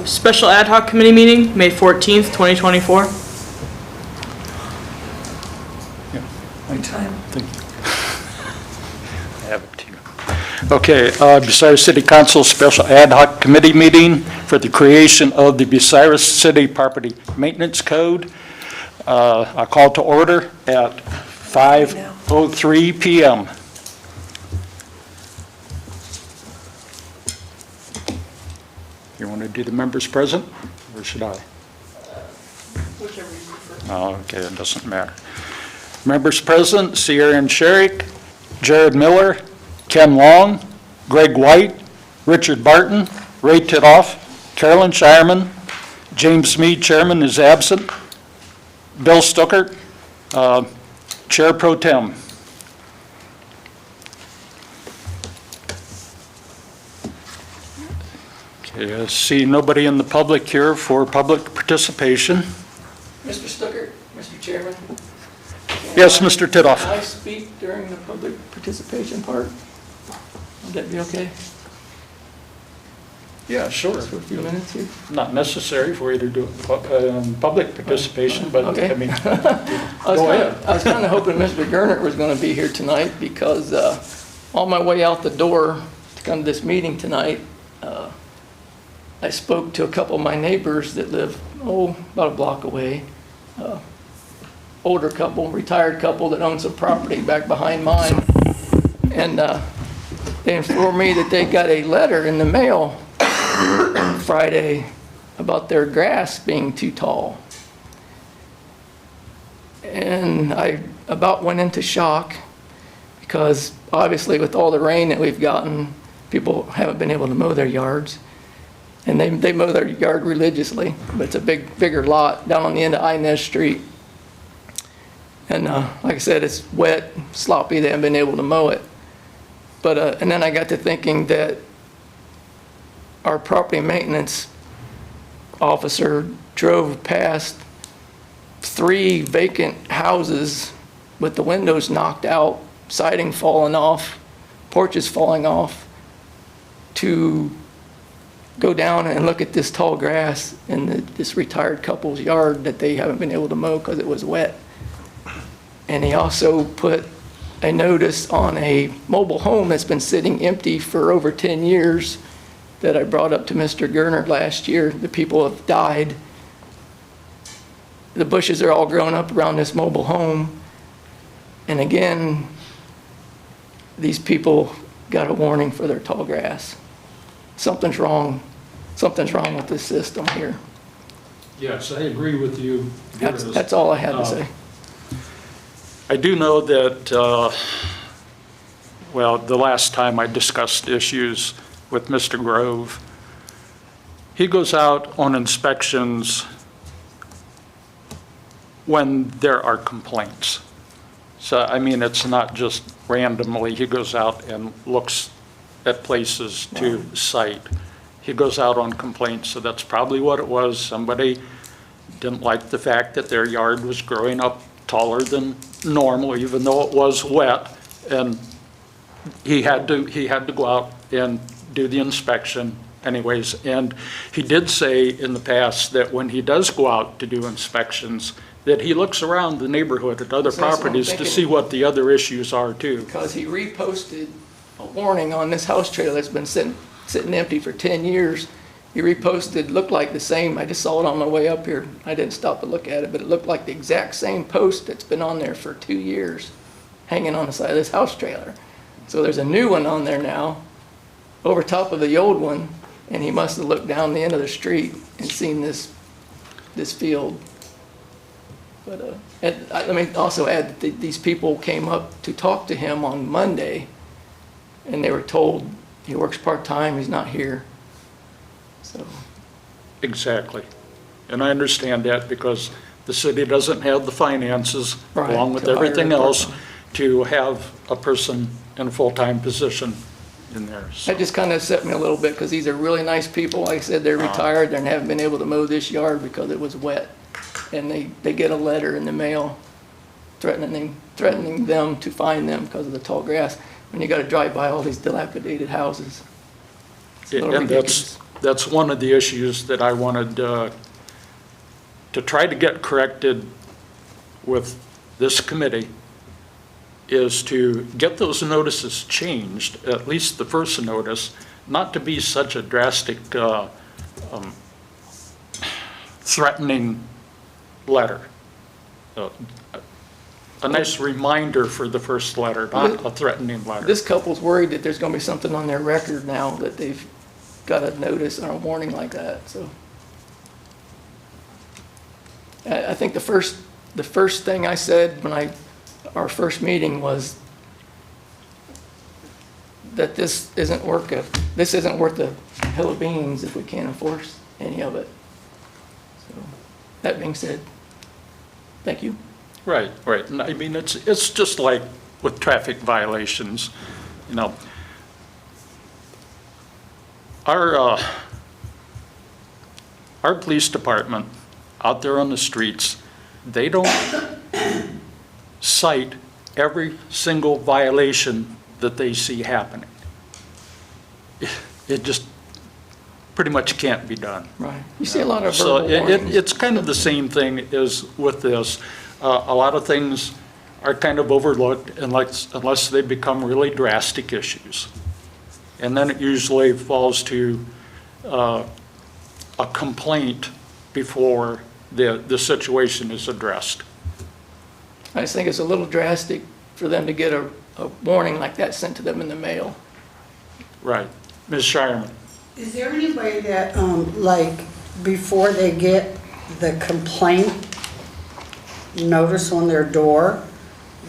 Special ad hoc committee meeting, May 14th, 2024. What time? I have it here. Okay, Bucyrus City Council Special Ad Hoc Committee meeting for the creation of the Bucyrus City Property Maintenance Code. I call to order at 5:03 p.m. You want to do the members present, or should I? Whichever you prefer. Oh, okay, it doesn't matter. Members present, Sierra and Sherrick, Jared Miller, Ken Long, Greg White, Richard Barton, Ray Titoff, Carolyn Shireman, James Mead, Chairman, is absent, Bill Stuckert, Chair Pro Tem. Okay, I see nobody in the public here for public participation. Mr. Stuckert, Mr. Chairman. Yes, Mr. Titoff. Can I speak during the public participation part? Would that be okay? Yeah, sure. For a few minutes here? Not necessary for you to do public participation, but Okay. I mean, I go ahead. was kind of hoping Mr. Gernert was going to be here tonight because on my way out the door to come to this meeting tonight, I spoke to a couple of my neighbors that live, about a block away. Older couple, retired couple that owns some property back behind mine. And they informed me that they got a letter in the mail Friday about their grass being too tall. And I about went into shock because obviously with all the rain that we've gotten, people haven't been able to mow their yards. And they mow their yard religiously, but it's a bigger lot down on the end of Inez Street. And like I said, it's wet, sloppy, they haven't been able to mow it. But and then I got to thinking that our property maintenance officer drove past 3 vacant houses with the windows knocked out, siding falling off, porches falling off, to go down and look at this tall grass in this retired couple's yard that they haven't been able to mow because it was wet. And he also put a notice on a mobile home that's been sitting empty for over 10 years that I brought up to Mr. Gernert last year. The people have died. The bushes are all grown up around this mobile home. And again, these people got a warning for their tall grass. Something's wrong. Something's wrong with this system here. Yes, I agree with you. That's all I had to say. I do know that, well, the last time I discussed issues with Mr. Grove, he goes out on inspections when there are complaints. So, I mean, it's not just randomly. He goes out and looks at places to cite. He goes out on complaints, so that's probably what it was. Somebody didn't like the fact that their yard was growing up taller than normal, even though it was wet, and he had to go out and do the inspection anyways. And he did say in the past that when he does go out to do inspections, that he looks around the neighborhood at other So that's what I'm properties to thinking. see what the other issues are too. Because he reposted a warning on this house trailer that's been sitting empty for 10 years. He reposted, looked like the same, I just saw it on my way up here. I didn't stop to look at it, but it looked like the exact same post that's been on there for 2 years, hanging on the side of this house trailer. So there's a new one on there now, over top of the old one, and he must have looked down the end of the street and seen this field. But let me also add that these people came up to talk to him on Monday, and they were told he works part-time, he's not here. So. Exactly. And I understand that because the city doesn't have the finances, Right, along with to hire everything a else, person. to have a person in a full-time position in there. So, That just kind of upset me a little bit because these are really nice people. Like I said, they're retired and haven't been able to mow this yard because it was wet. And they get a letter in the mail threatening them to fine them because of the tall grass when you got to drive by all these dilapidated houses. It's a little and ridiculous. that's one of the issues that I wanted to try to get corrected with this committee, is to get those notices changed, at least the first notice, not to be such a drastic threatening letter. A nice reminder for the first letter, not a threatening letter. This couple's worried that there's gonna be something on their record now that they've got a notice or a warning like that, so. I think the first thing I said when our first meeting was that this isn't worth the hill of beans if we can't enforce any of it. So, that being said, thank you. Right, right. And I mean, it's just like with traffic violations, you know. Our police department out there on the streets, they don't cite every single violation that they see happening. It just pretty much can't be done. Right. You see a lot of So verbal warnings. it's kind of the same thing as with this. A lot of things are kind of overlooked unless they become really drastic issues. And then it usually falls to a complaint before the situation is addressed. I just think it's a little drastic for them to get a warning like that sent to them in the mail. Right. Ms. Shireman? Is there any way that, like, before they get the complaint notice on their door,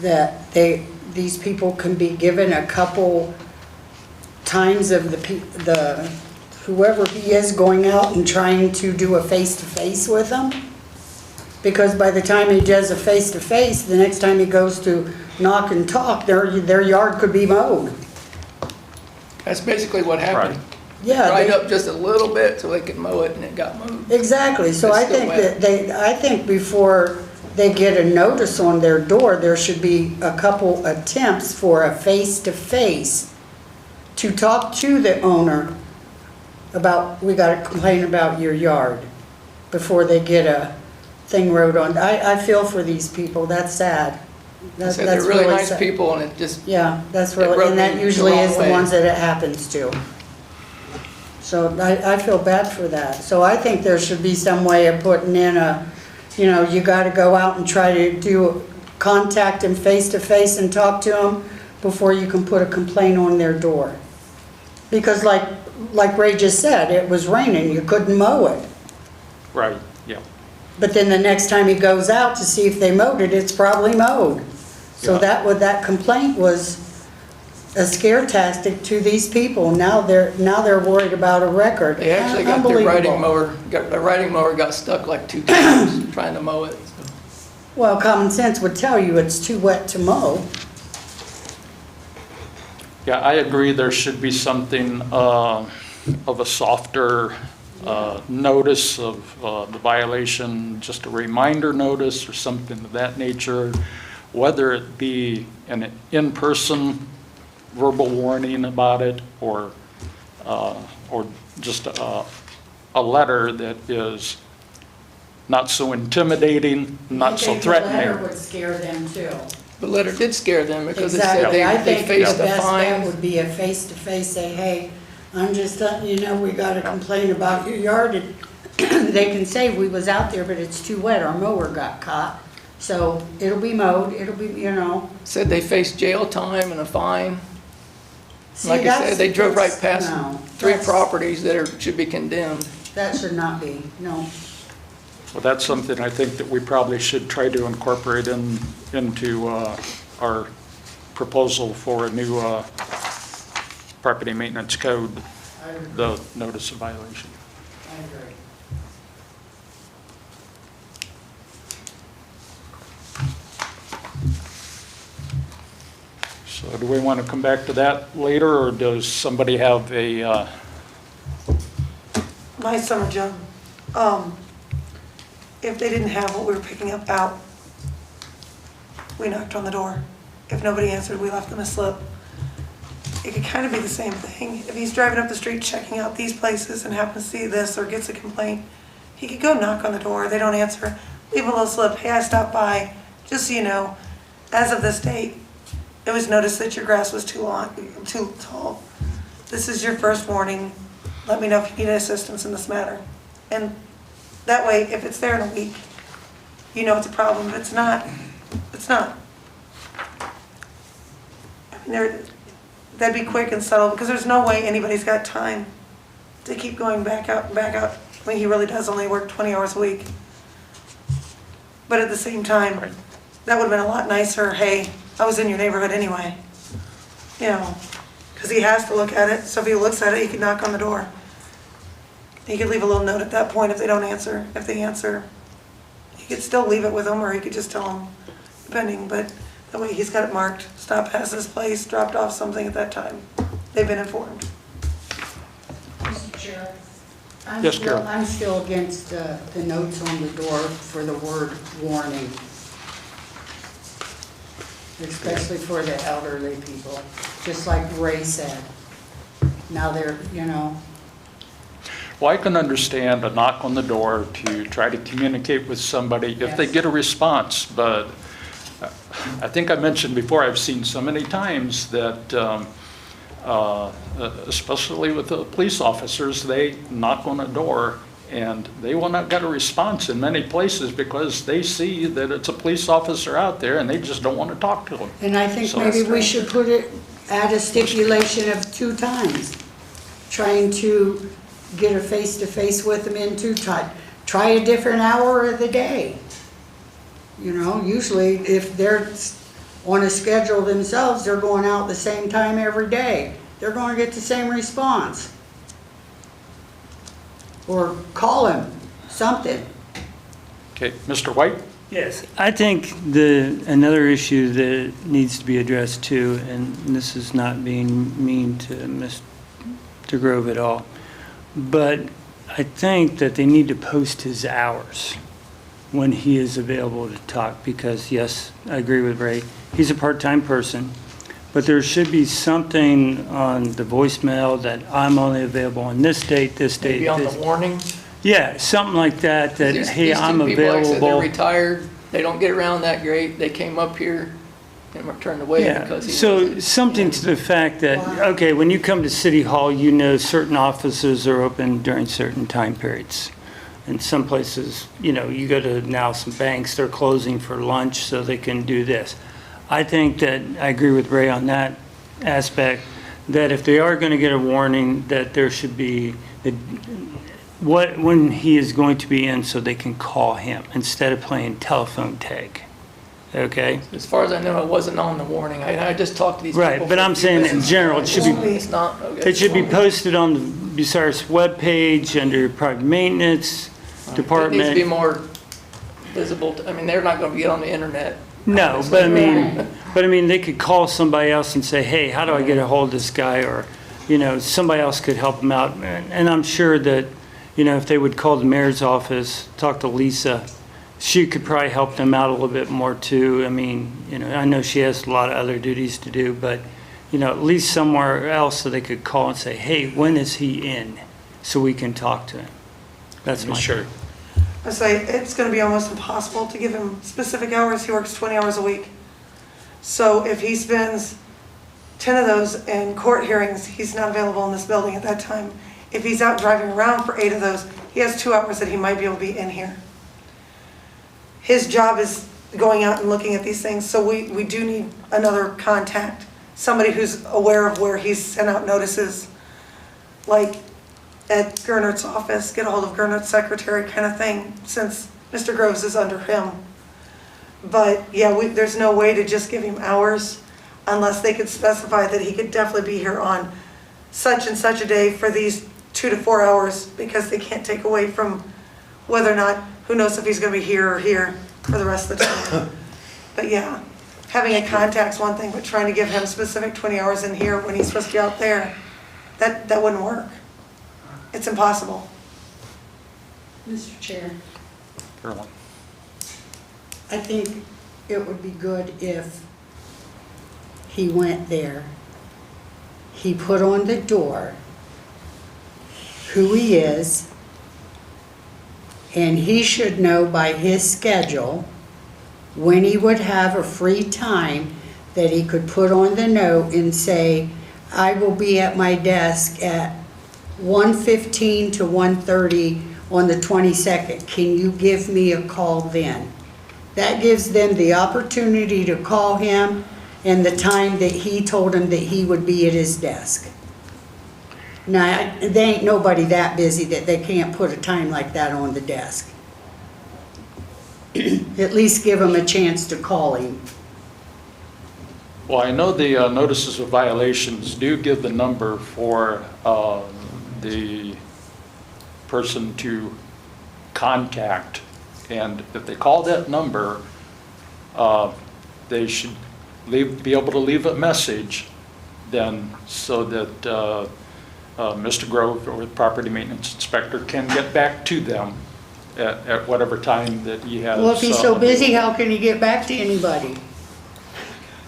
that these people can be given a couple times of whoever he is going out and trying to do a face-to-face with them? Because by the time he does a face-to-face, the next time he goes to knock and talk, their yard could be mowed. That's basically what happened. Yeah. Dried up just a little bit so they could mow it and it got mowed. Exactly, so It's I still think wet. that I think before they get a notice on their door, there should be a couple attempts for a face-to-face to talk to the owner about, we got a complaint about your yard, before they get a thing wrote on. I feel for these people, that's sad. That's They're really nice sad. people and it just, Yeah, that's It really, rubbed and that me usually the wrong is the way. ones that it happens to. So I feel bad for that. So I think there should be some way of putting in you gotta go out and try to contact them face to face and talk to them before you can put a complaint on their door. Because like Ray just said, it was raining, you couldn't mow it. Right, yeah. But then the next time he goes out to see if they mowed it, it's probably mowed. So Yeah. that complaint was a scare tactic to these people. Now they're worried about a record. they actually got their riding mower got stuck like 2 times trying to mow it. So. Well, common sense would tell you it's too wet to mow. Yeah, I agree there should be something of a softer notice of the violation, just a reminder notice or something of that nature, whether it be an in-person verbal warning about it or just a letter that is not so intimidating, not so I think the letter threatening. would scare them too. The letter did scare them because it said Exactly. I they think faced the a best bet fine. would be a face-to-face, say, hey, I'm just letting you know we got a complaint about your yard. And they can say, we was out there, but it's too wet, our mower got caught. So it'll be mowed, it'll be, Said they faced jail time and a fine. See, Like I said, they drove right past no, 3 that's- properties that should be condemned. That should not be, no. Well, that's something I think that we probably should try to incorporate into our proposal for a new property maintenance code, I agree. the notice of violation. I agree. So do we want to come back to that later, or does somebody have a, My summer job, if they didn't have what we were picking up out, we knocked on the door. If nobody answered, we left them a slip. it could kind of be the same thing. If he's driving up the street checking out these places and happens to see this or gets a complaint, he could go knock on the door, they don't answer, leave a little slip, hey, I stopped by, just so you know, as of this date, it was noticed that your grass was too tall. This is your first warning, let me know if you need assistance in this matter. And that way, if it's there in a week, you know it's a problem. If it's not, it's not. I mean, that'd be quick and subtle, because there's no way anybody's got time to keep going back out and back out. I mean, he really does only work 20 hours a week. But at the same time, that would have been a lot nicer, hey, I was in your neighborhood anyway. You know, because he has to look at it, so if he looks at it, he could knock on the door. He could leave a little note at that point if they don't answer. If they answer, he could still leave it with them, or he could just tell them, depending, but that way he's got it marked, stopped past this place, dropped off something at that time. They've been informed. Mr. Chair? Yes, Carol. I'm still against the notes on the door for the word warning, especially for the elderly people, just like Ray said. Now they're, you know. Well, I can understand a knock on the door to try to communicate with somebody if they Yes. get a response, but I think I mentioned before, I've seen so many times that, especially with the police officers, they knock on a door and they will not get a response in many places because they see that it's a police officer out there and they just don't want to talk to them. And I think So- maybe we should put it at a stipulation of 2 times, trying to get a face-to-face with them in 2 times. Try a different hour of the day. You know, usually if they're on a schedule themselves, they're going out the same time every day. They're going to get the same response. Or call him, something. Okay, Mr. White? Yes, I think another issue that needs to be addressed too, and this is not being mean to Mr. Grove at all, but I think that they need to post his hours when he is available to talk, because yes, I agree with Ray, he's a part-time person, but there should be something on the voicemail that I'm only available on this date, Maybe on the this. warnings. Yeah, something like that, that, These- hey, these two I'm people, like I said, They're available. retired, they don't get around that great, they came up here and were turned away Yeah, because he so wasn't- something to the fact that, okay, when you come to City Hall, you know certain offices are open during certain time periods. And some places, you know, you go to now some banks, they're closing for lunch so they can do this. I think that, I agree with Ray on that aspect, that if they are going to get a warning, that there should be, when he is going to be in so they can call him instead of playing telephone tag. Okay? As far as I know, it wasn't on the warning. I just talked to these people. Right, but I'm saying in general, it should be. It's not, okay. It should be posted on the Bucyrus webpage under private maintenance It needs to be department. more visible. I mean, they're not going to get on the internet. No, but I mean, they could call somebody else and say, hey, how do I get a hold of this guy? Or, you know, somebody else could help them out. And I'm sure that, you know, if they would call the mayor's office, talk to Lisa, she could probably help them out a little bit more too. I mean, you know, I know she has a lot of other duties to do, but, you know, at least somewhere else so they could call and say, hey, when is he in? So we can talk to him. That's my. Sure. I say, it's gonna be almost impossible to give him specific hours. He works 20 hours a week. So if he spends 10 of those in court hearings, he's not available in this building at that time. If he's out driving around for 8 of those, he has 2 hours that he might be able to be in here. His job is going out and looking at these things, so we do need another contact, somebody who's aware of where he's sent out notices, like at Gernert's office, get a hold of Gernert's secretary kind of thing, since Mr. Groves is under him. But yeah, there's no way to just give him hours unless they could specify that he could definitely be here on such and such a day for these 2 to 4 hours, because they can't take away from whether or not, who knows if he's gonna be here or here for the rest of the time. But yeah, having a contact's one thing, but trying to give him specific 20 hours in here when he's supposed to be out there, that wouldn't work. It's impossible. Mr. Chair, Carolyn? I think it would be good if he went there. he put on the door who he is, and he should know by his schedule when he would have a free time that he could put on the note and say, I will be at my desk at 1:15 to 1:30 on the 22nd. Can you give me a call then? That gives them the opportunity to call him and the time that he told him that he would be at his desk. Now, there ain't nobody that busy that they can't put a time like that on the desk. At least give him a chance to call him. Well, I know the notices of violations do give the number for the person to contact. And if they call that number, they should be able to leave a message then so that Mr. Grove or the property maintenance inspector can get back to them at whatever time that he has. Well, if he's so busy, how can he get back to anybody?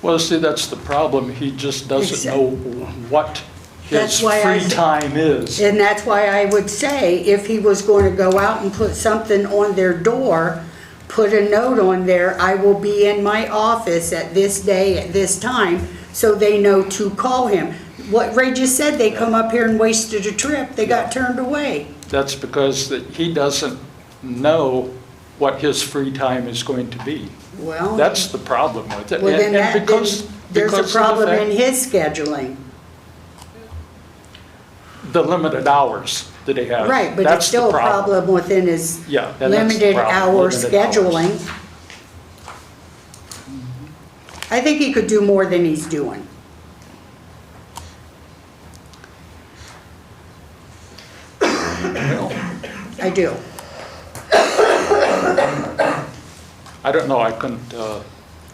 Well, see, that's the problem. He just doesn't know what his That's why I free said- time is. And that's why I would say, if he was going to go out and put something on their door, put a note on there, I will be in my office at this day, at this time, so they know to call him. What Ray just said, they come up here and wasted a trip, they got turned away. That's because that he doesn't know what his free time is going to be. Well, That's the problem with it. well, then And that, because- then there's because a of the problem fact- in his scheduling. The limited hours that he has. Right, but That's it's the still a problem within his Yeah, and that's the limited problem, hour limited hours. scheduling. I think he could do more than he's doing. I do. I don't know, I couldn't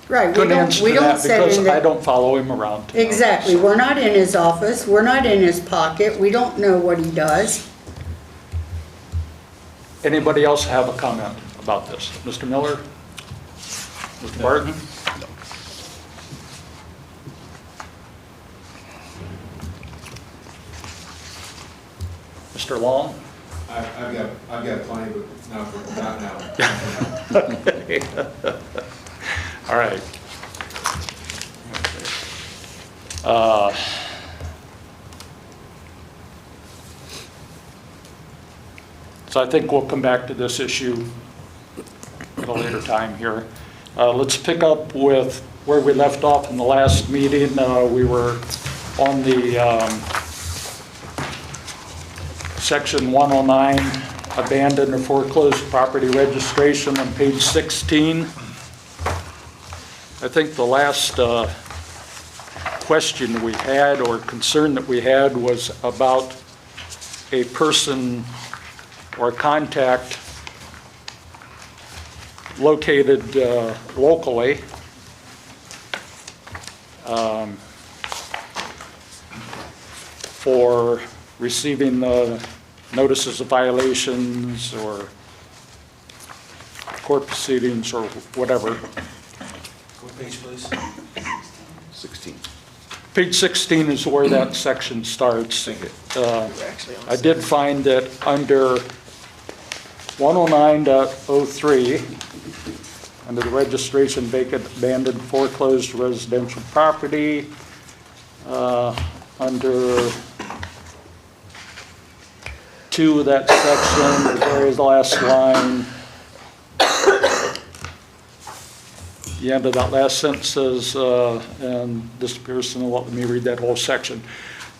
Right, couldn't answer we to don't that sit because in I the, don't follow him around. to know. exactly, we're not in his office, we're not in his pocket, we don't know what he does. Anybody else have a comment about this? Mr. Miller? Mr. Barton? Mr. Long? I've got plenty, but not now. All right. Uh, So I think we'll come back to this issue at a later time here. Let's pick up with where we left off in the last meeting. We were on the Section 109, abandoned or foreclosed property registration on page 16. I think the last question we had or concern that we had was about a person or contact located locally for receiving notices of violations or court proceedings or whatever. What page, please? 16. Page 16 is where that section starts. I did find that under 109.03, under the registration vacant, abandoned, foreclosed residential property, under 2 of that section, the very last line, the end of that last sentence says, and this person will let me read that whole section.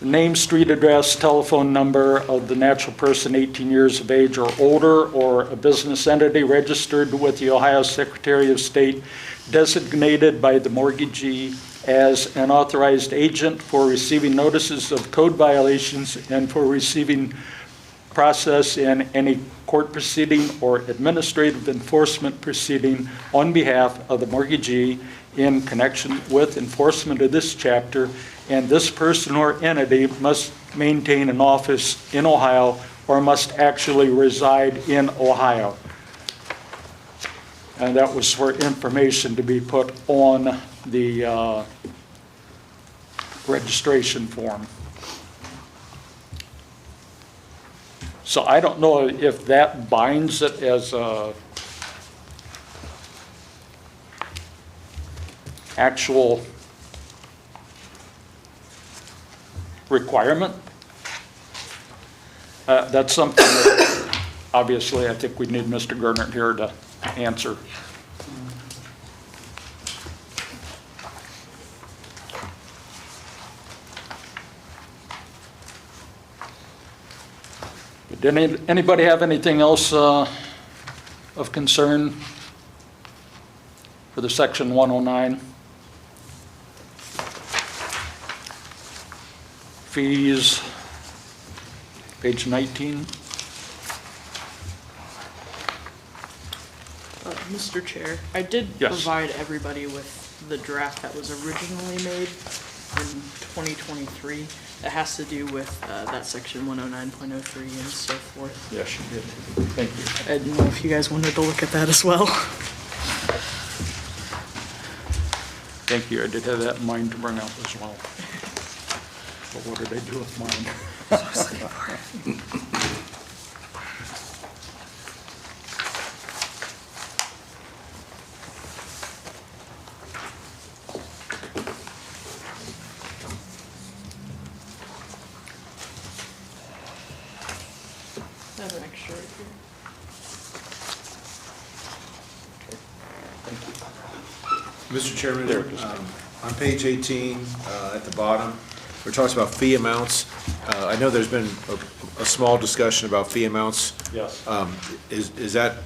Name, street address, telephone number of the natural person 18 years of age or older, or a business entity registered with the Ohio Secretary of State designated by the mortgagee as an authorized agent for receiving notices of code violations and for receiving process in any court proceeding or administrative enforcement proceeding on behalf of the mortgagee in connection with enforcement of this chapter, and this person or entity must maintain an office in Ohio or must actually reside in Ohio. And that was for information to be put on the registration form. So I don't know if that binds it as a actual requirement. That's something that, obviously, I think we need Mr. Gernert here to answer. Did anybody have anything else of concern for the section 109? Fees, page 19. Mr. Chair, I did Yes. provide everybody with the draft that was originally made in 2023. That has to do with that section 109.03 and so forth. Yes, you did. Thank you. I didn't know if you guys wanted to look at that as well. Thank you. I did have that in mind to bring up as well. But what did I do with mine? I have an extra right here. Mr. Chairman, There it is. on page 18, at the bottom, where it talks about fee amounts, I know there's been a small discussion about fee amounts. Yes. Is that,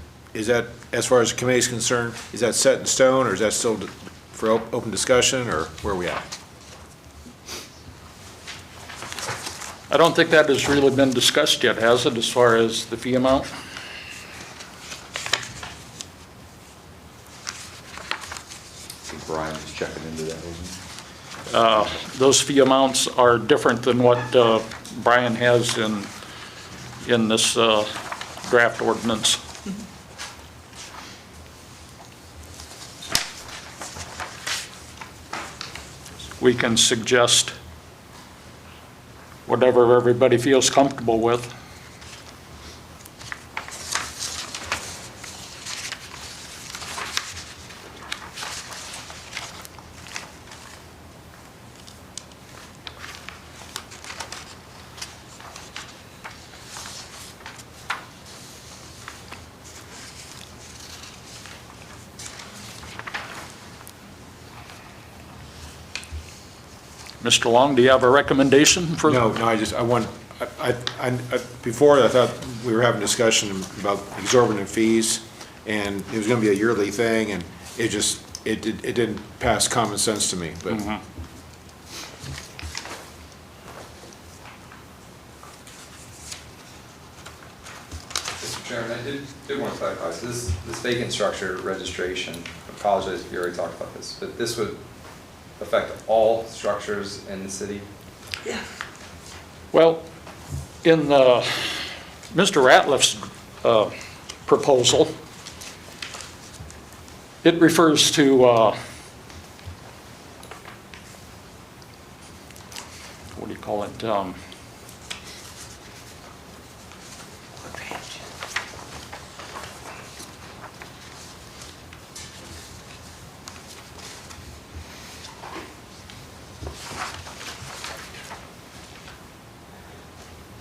as far as the committee is concerned, is that set in stone, or is that still for open discussion, or where are we at? I don't think that has really been discussed yet, has it, as far as the fee amount? I think Brian is checking into that, isn't he? Those fee amounts are different than what Brian has in this draft ordinance. We can suggest whatever everybody feels comfortable with. Mr. Long, do you have a recommendation for? No, before, I thought we were having a discussion about exorbitant fees, and it was gonna be a yearly thing, and it didn't pass common sense to me, but. Mr. Chairman, I did want to clarify, so this vacant structure registration, I apologize if you already talked about this, but this would affect all structures in the city? Yeah. Well, in Mr. Ratliff's proposal, it refers to, what do you call it?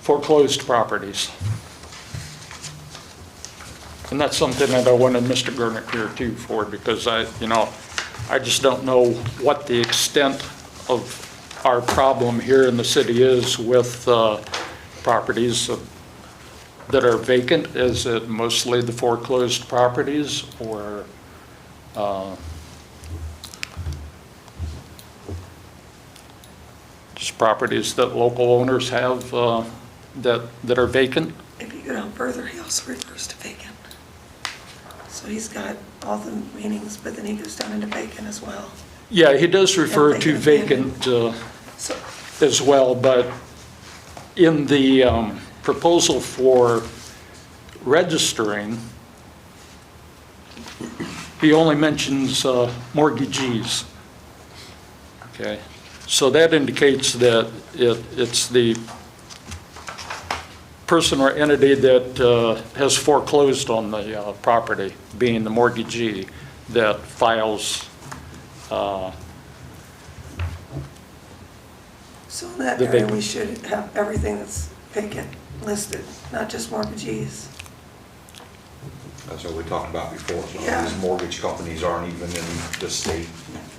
Foreclosed properties. And that's something that I wanted Mr. Gernert here too for, because I just don't know what the extent of our problem here in the city is with properties that are vacant. Is it mostly the foreclosed properties, or just properties that local owners have that are vacant? If you go down further, he also refers to vacant. So he's got all the meanings, but then he goes down into vacant as well. Yeah, he does refer to vacant So, as well, but in the proposal for registering, he only mentions mortgagees. Okay, so that indicates that it's the person or entity that has foreclosed on the property, being the mortgagee, that files, So in that The area, vacant. we should have everything that's vacant listed, not just mortgagees. That's what we talked about before. So Yeah. these mortgage companies aren't even in the state.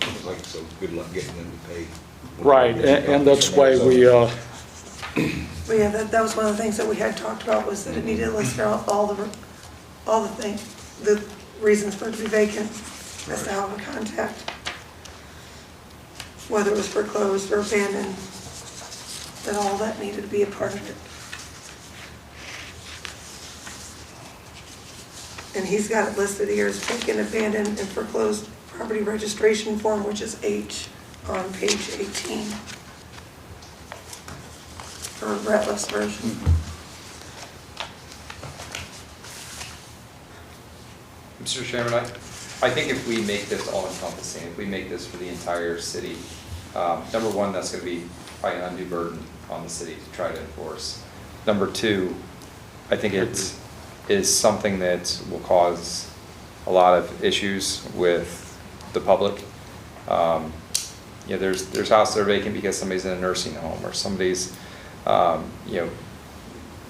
It's like, so good luck getting them to pay. right, and that's why we, But yeah, that was one of the things that we had talked about, was that it needed to list out all the things, the reasons for it to be vacant, as to how to contact. Whether it was foreclosed or abandoned, that all that needed to be a part of it. And he's got it listed here as vacant, abandoned, and foreclosed property registration form, which is H on page 18. For Ratliff's version. Mr. Chairman, I think if we make this all encompassing, if we make this for the entire city, number one, that's gonna be probably an undue burden on the city to try to enforce. Number two, I think it is something that will cause a lot of issues with the public. You know, there's houses that are vacant because somebody's in a nursing home, or somebody's, you know,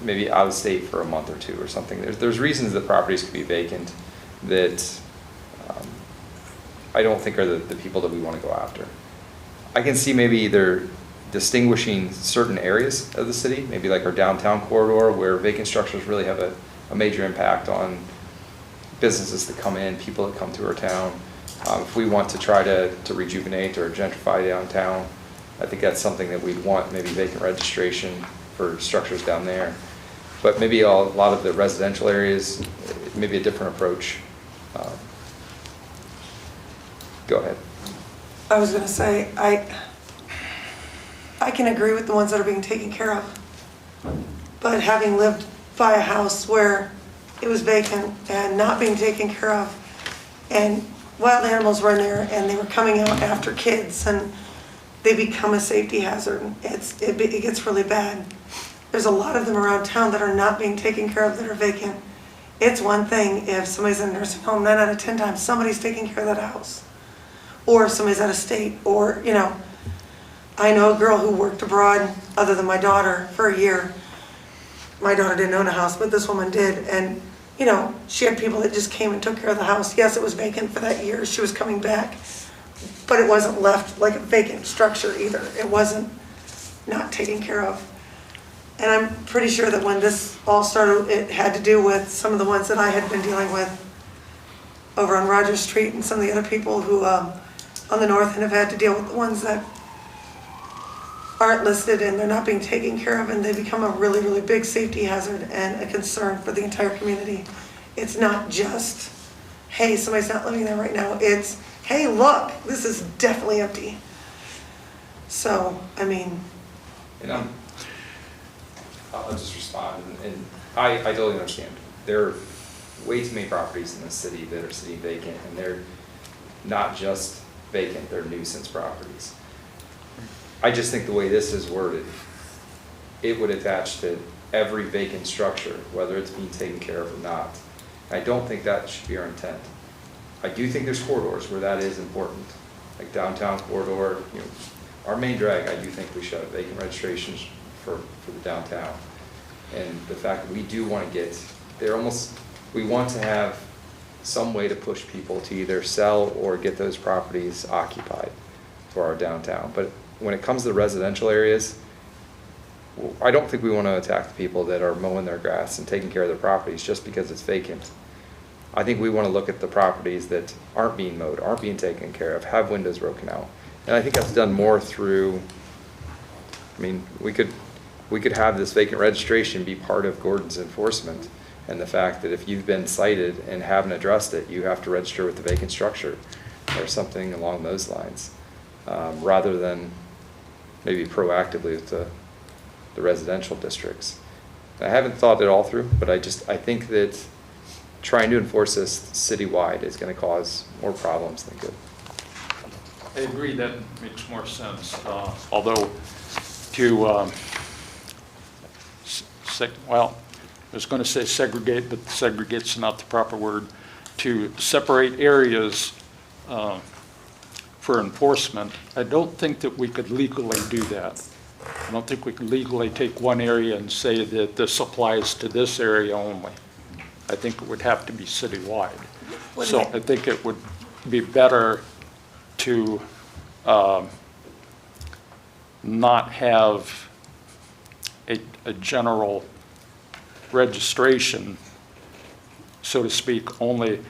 maybe out of state for a month or two or something. There's reasons that properties could be vacant that I don't think are the people that we want to go after. I can see maybe either distinguishing certain areas of the city, maybe like our downtown corridor, where vacant structures really have a major impact on businesses that come in, people that come through our town. If we want to try to rejuvenate or gentrify downtown, I think that's something that we'd want, maybe vacant registration for structures down there. But maybe a lot of the residential areas, maybe a different approach. Go ahead. I was gonna say, I can agree with the ones that are being taken care of. But having lived by a house where it was vacant and not being taken care of, and wild animals were in there, and they were coming out after kids, and they become a safety hazard. It gets really bad. There's a lot of them around town that are not being taken care of, that are vacant. It's one thing if somebody's in a nursing home, 9 out of 10 times, somebody's taking care of that house. Or if somebody's out of state, or, you know, I know a girl who worked abroad, other than my daughter, for a year. My daughter didn't own a house, but this woman did, and, you know, she had people that just came and took care of the house. Yes, it was vacant for that year, she was coming back, but it wasn't left like a vacant structure either. It wasn't not taken care of. And I'm pretty sure that when this all started, it had to do with some of the ones that I had been dealing with over on Rogers Street, and some of the other people who, on the north end, have had to deal with the ones that aren't listed and they're not being taken care of, and they become a really, really big safety hazard and a concern for the entire community. It's not just, hey, somebody's not living there right now. It's, hey, look, this is definitely empty. So, I mean. And I'll just respond, and I totally understand. There are way too many properties in the city that are sitting vacant, and they're not just vacant, they're nuisance properties. I just think the way this is worded, it would attach to every vacant structure, whether it's being taken care of or not. I don't think that should be our intent. I do think there's corridors where that is important, like downtown corridor, you know, our main drag, I do think we should have vacant registrations for the downtown. And the fact that we do want to get, we want to have some way to push people to either sell or get those properties occupied for our downtown. But when it comes to the residential areas, I don't think we want to attack the people that are mowing their grass and taking care of their properties just because it's vacant. I think we want to look at the properties that aren't being mowed, aren't being taken care of, have windows broken out. And I think that's done more through, I mean, we could have this vacant registration be part of Gordon's enforcement, and the fact that if you've been cited and haven't addressed it, you have to register with the vacant structure or something along those lines, rather than maybe proactively with the residential districts. I haven't thought it all through, but I think that trying to enforce this citywide is going to cause more problems than good. I agree, that makes more sense. Although to well, I was going to say segregate, but segregate's not the proper word, to separate areas for enforcement. I don't think that we could legally do that. I don't think we can legally take one area and say that this applies to this area only. I think it would have to be citywide. So I think it would be better to not have a general registration, so to speak, only.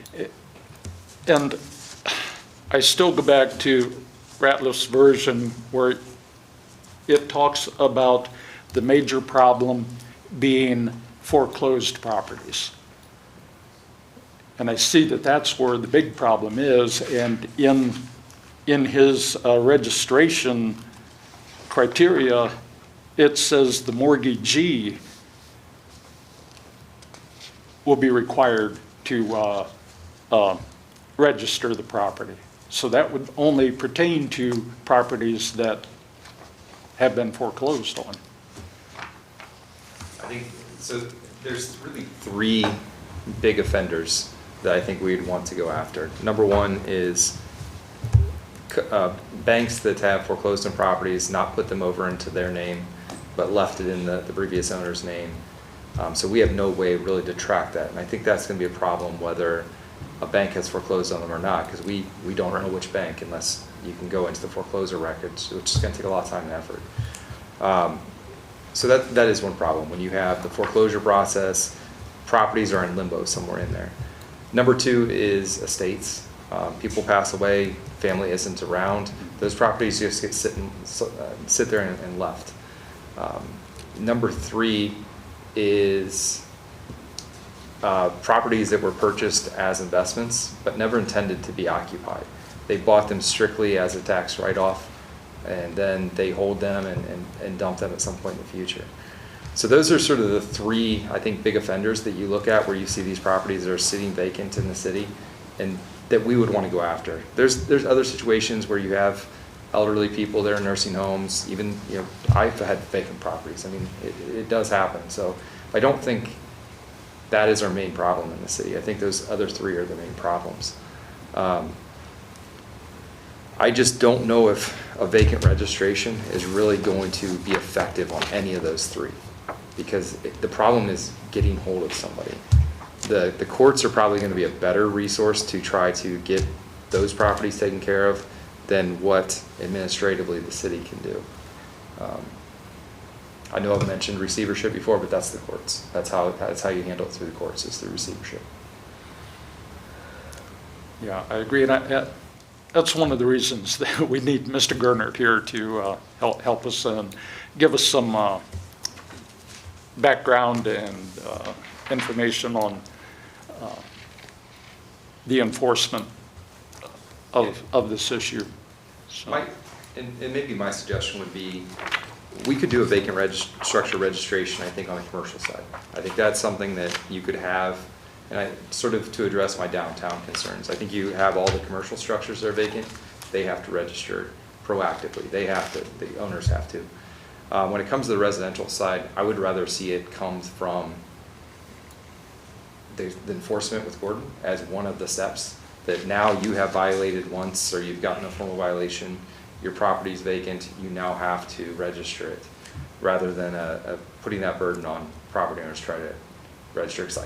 And I still go back to Ratliff's version where it talks about the major problem being foreclosed properties. And I see that that's where the big problem is, and in his registration criteria, it says the mortgagee will be required to register the property. So that would only pertain to properties that have been foreclosed on. I think, so there's really three big offenders that I think we'd want to go after. Number one is banks that have foreclosed on properties, not put them over into their name, but left it in the previous owner's name. So we have no way really to track that. And I think that's going to be a problem whether a bank has foreclosed on them or not, because we don't know which bank unless you can go into the foreclosure records, which is going to take a lot of time and effort. So that is one problem. When you have the foreclosure process, properties are in limbo somewhere in there. Number two is estates. People pass away, family isn't around. Those properties just get sit there and left. Number three is properties that were purchased as investments but never intended to be occupied. They bought them strictly as a tax write-off, and then they hold them and dump them at some point in the future. So those are sort of the three, I think, big offenders that you look at where you see these properties that are sitting vacant in the city and that we would want to go after. There's other situations where you have elderly people that are in nursing homes, even, I've had vacant properties. I mean, it does happen. So I don't think that is our main problem in the city. I think those other three are the main problems. I just don't know if a vacant registration is really going to be effective on any of those three, because the problem is getting hold of somebody. The courts are probably going to be a better resource to try to get those properties taken care of than what administratively the city can do. I know I've mentioned receivership before, but that's the courts. That's how you handle it through the courts, is through receivership. Yeah, I agree, and that's one of the reasons that we need Mr. Gernert here to help us and give us some background and information on the enforcement of this issue. So. And maybe my suggestion would be, we could do a vacant structure registration, I think, on the commercial side. I think that's something that you could have, and sort of to address my downtown concerns. I think you have all the commercial structures that are vacant, they have to register proactively. The owners have to. When it comes to the residential side, I would rather see it come from the enforcement with Gordon as one of the steps, that now you have violated once, or you've gotten a formal violation, your property is vacant, you now have to register it, rather than putting that burden on property owners to try to register. Because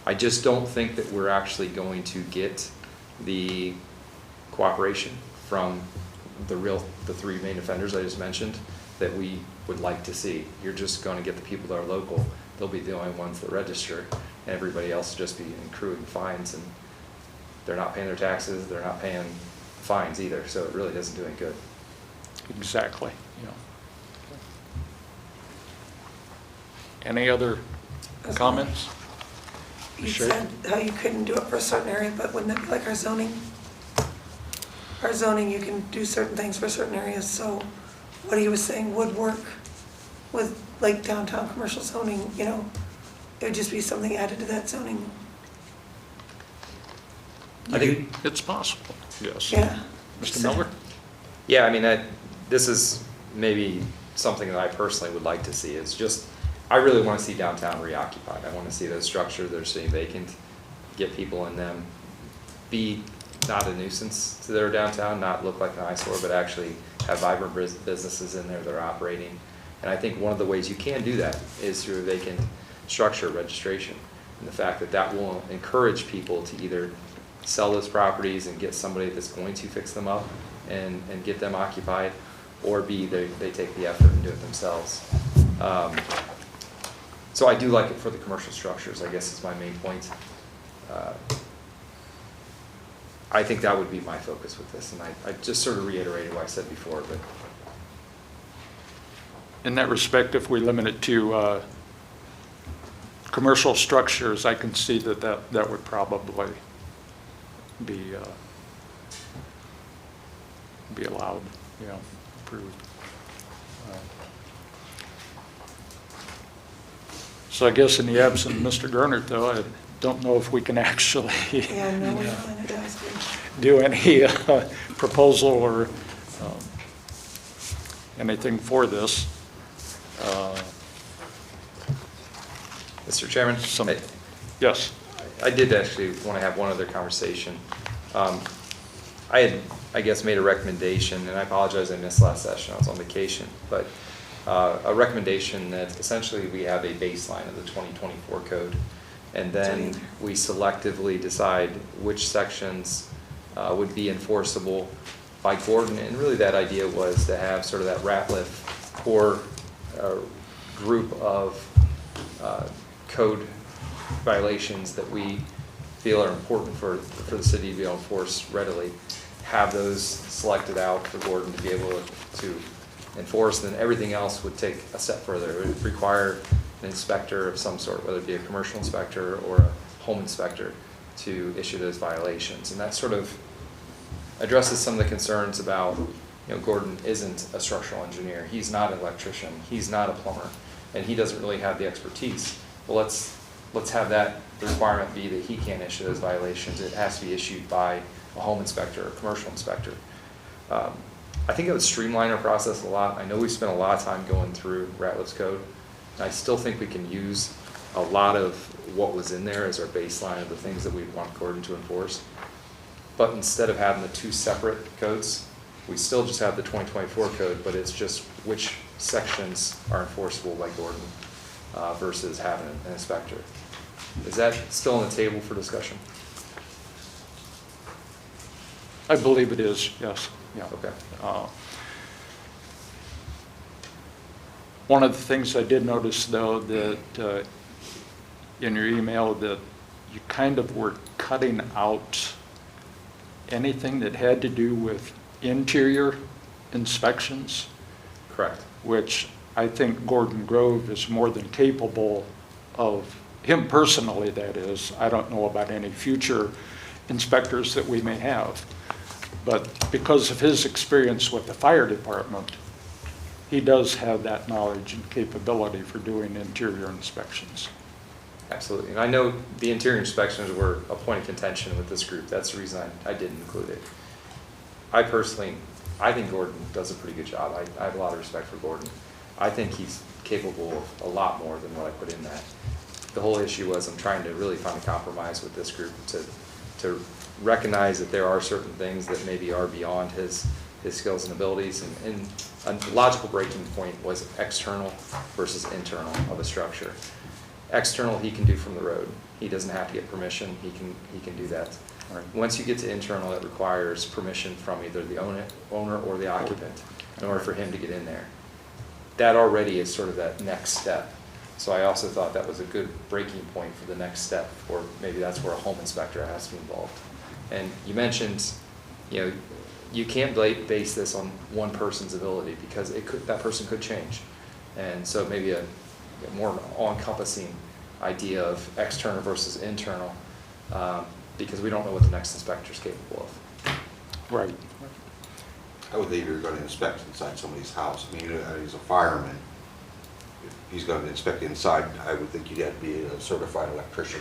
I just don't think that we're actually going to get the cooperation from the three main offenders I just mentioned that we would like to see. You're just going to get the people that are local. They'll be the only ones that register, and everybody else will just be accruing fines, and they're not paying their taxes, they're not paying fines either, so it really doesn't do any good. Exactly. Yeah. Any other comments? You Sure. said how you couldn't do it for a certain area, but wouldn't that be like our zoning? Our zoning, you can do certain things for certain areas, so what he was saying would work with like downtown commercial zoning, it would just be something added to that zoning. I think it's possible, yes. Yeah. Mr. Miller? Yeah, I mean, this is maybe something that I personally would like to see, is just I really want to see downtown reoccupied. I want to see those structures that are sitting vacant, get people in them, be not a nuisance to their downtown, not look like an eyesore, but actually have vibrant businesses in there that are operating. And I think one of the ways you can do that is through a vacant structure registration. And the fact that that will encourage people to either sell those properties and get somebody that's going to fix them up and get them occupied, or B, they take the effort and do it themselves. So I do like it for the commercial structures, I guess is my main point. I think that would be my focus with this, and I just sort of reiterated what I said before, but. In that respect, if we limit it to commercial structures, I can see that would probably be allowed, approved. So I guess in the absence of Mr. Gernert, though, I don't know if we can actually Yeah, no, we're not going to ask you. do any proposal or anything for this. Mr. Chairman? Yes. I did actually want to have one other conversation. I had, I guess, made a recommendation, and I apologize, I missed last session, I was on vacation, but a recommendation that essentially we have a baseline of the 2024 code, and then we selectively decide which sections would be enforceable by Gordon. And really that idea was to have sort of that Ratliff core group of code violations that we feel are important for the city to be able to enforce readily, have those selected out for Gordon to be able to enforce, then everything else would take a step further. It would require an inspector of some sort, whether it be a commercial inspector or a home inspector, to issue those violations. And that sort of addresses some of the concerns about, Gordon isn't a structural engineer, he's not an electrician, he's not a plumber, and he doesn't really have the expertise. Well, let's have that requirement be that he can't issue those violations. It has to be issued by a home inspector or a commercial inspector. I think it would streamline our process a lot. I know we spent a lot of time going through Ratliff's code, and I still think we can use a lot of what was in there as our baseline of the things that we want Gordon to enforce. But instead of having the two separate codes, we still just have the 2024 code, but it's just which sections are enforceable by Gordon versus having an inspector. Is that still on the table for discussion? I believe it is, yes. Yeah. Okay. One of the things I did notice, though, that in your email, that you kind of were cutting out anything that had to do with interior inspections. Correct. Which I think Gordon Grove is more than capable of, him personally, that is. I don't know about any future inspectors that we may have. But because of his experience with the fire department, he does have that knowledge and capability for doing interior inspections. Absolutely. And I know the interior inspections were a point of contention with this group. That's the reason I didn't include it. I think Gordon does a pretty good job. I have a lot of respect for Gordon. I think he's capable of a lot more than what I put in that. The whole issue was I'm trying to really find a compromise with this group to recognize that there are certain things that maybe are beyond his skills and abilities. And a logical breaking point was external versus internal of a structure. External he can do from the road. He doesn't have to get permission. He can do that. Right. Once you get to internal, it requires permission from either the owner or the occupant in order for him to get in there. That already is sort of that next step. So I also thought that was a good breaking point for the next step, or maybe that's where a home inspector has to be involved. And you mentioned, you can't base this on one person's ability, because that person could change. And so maybe a more all-encompassing idea of external versus internal, because we don't know what the next inspector is capable of. Right. I would think you're going to inspect inside somebody's house. I mean, he's a fireman. If he's going to inspect inside, I would think you'd have to be a certified electrician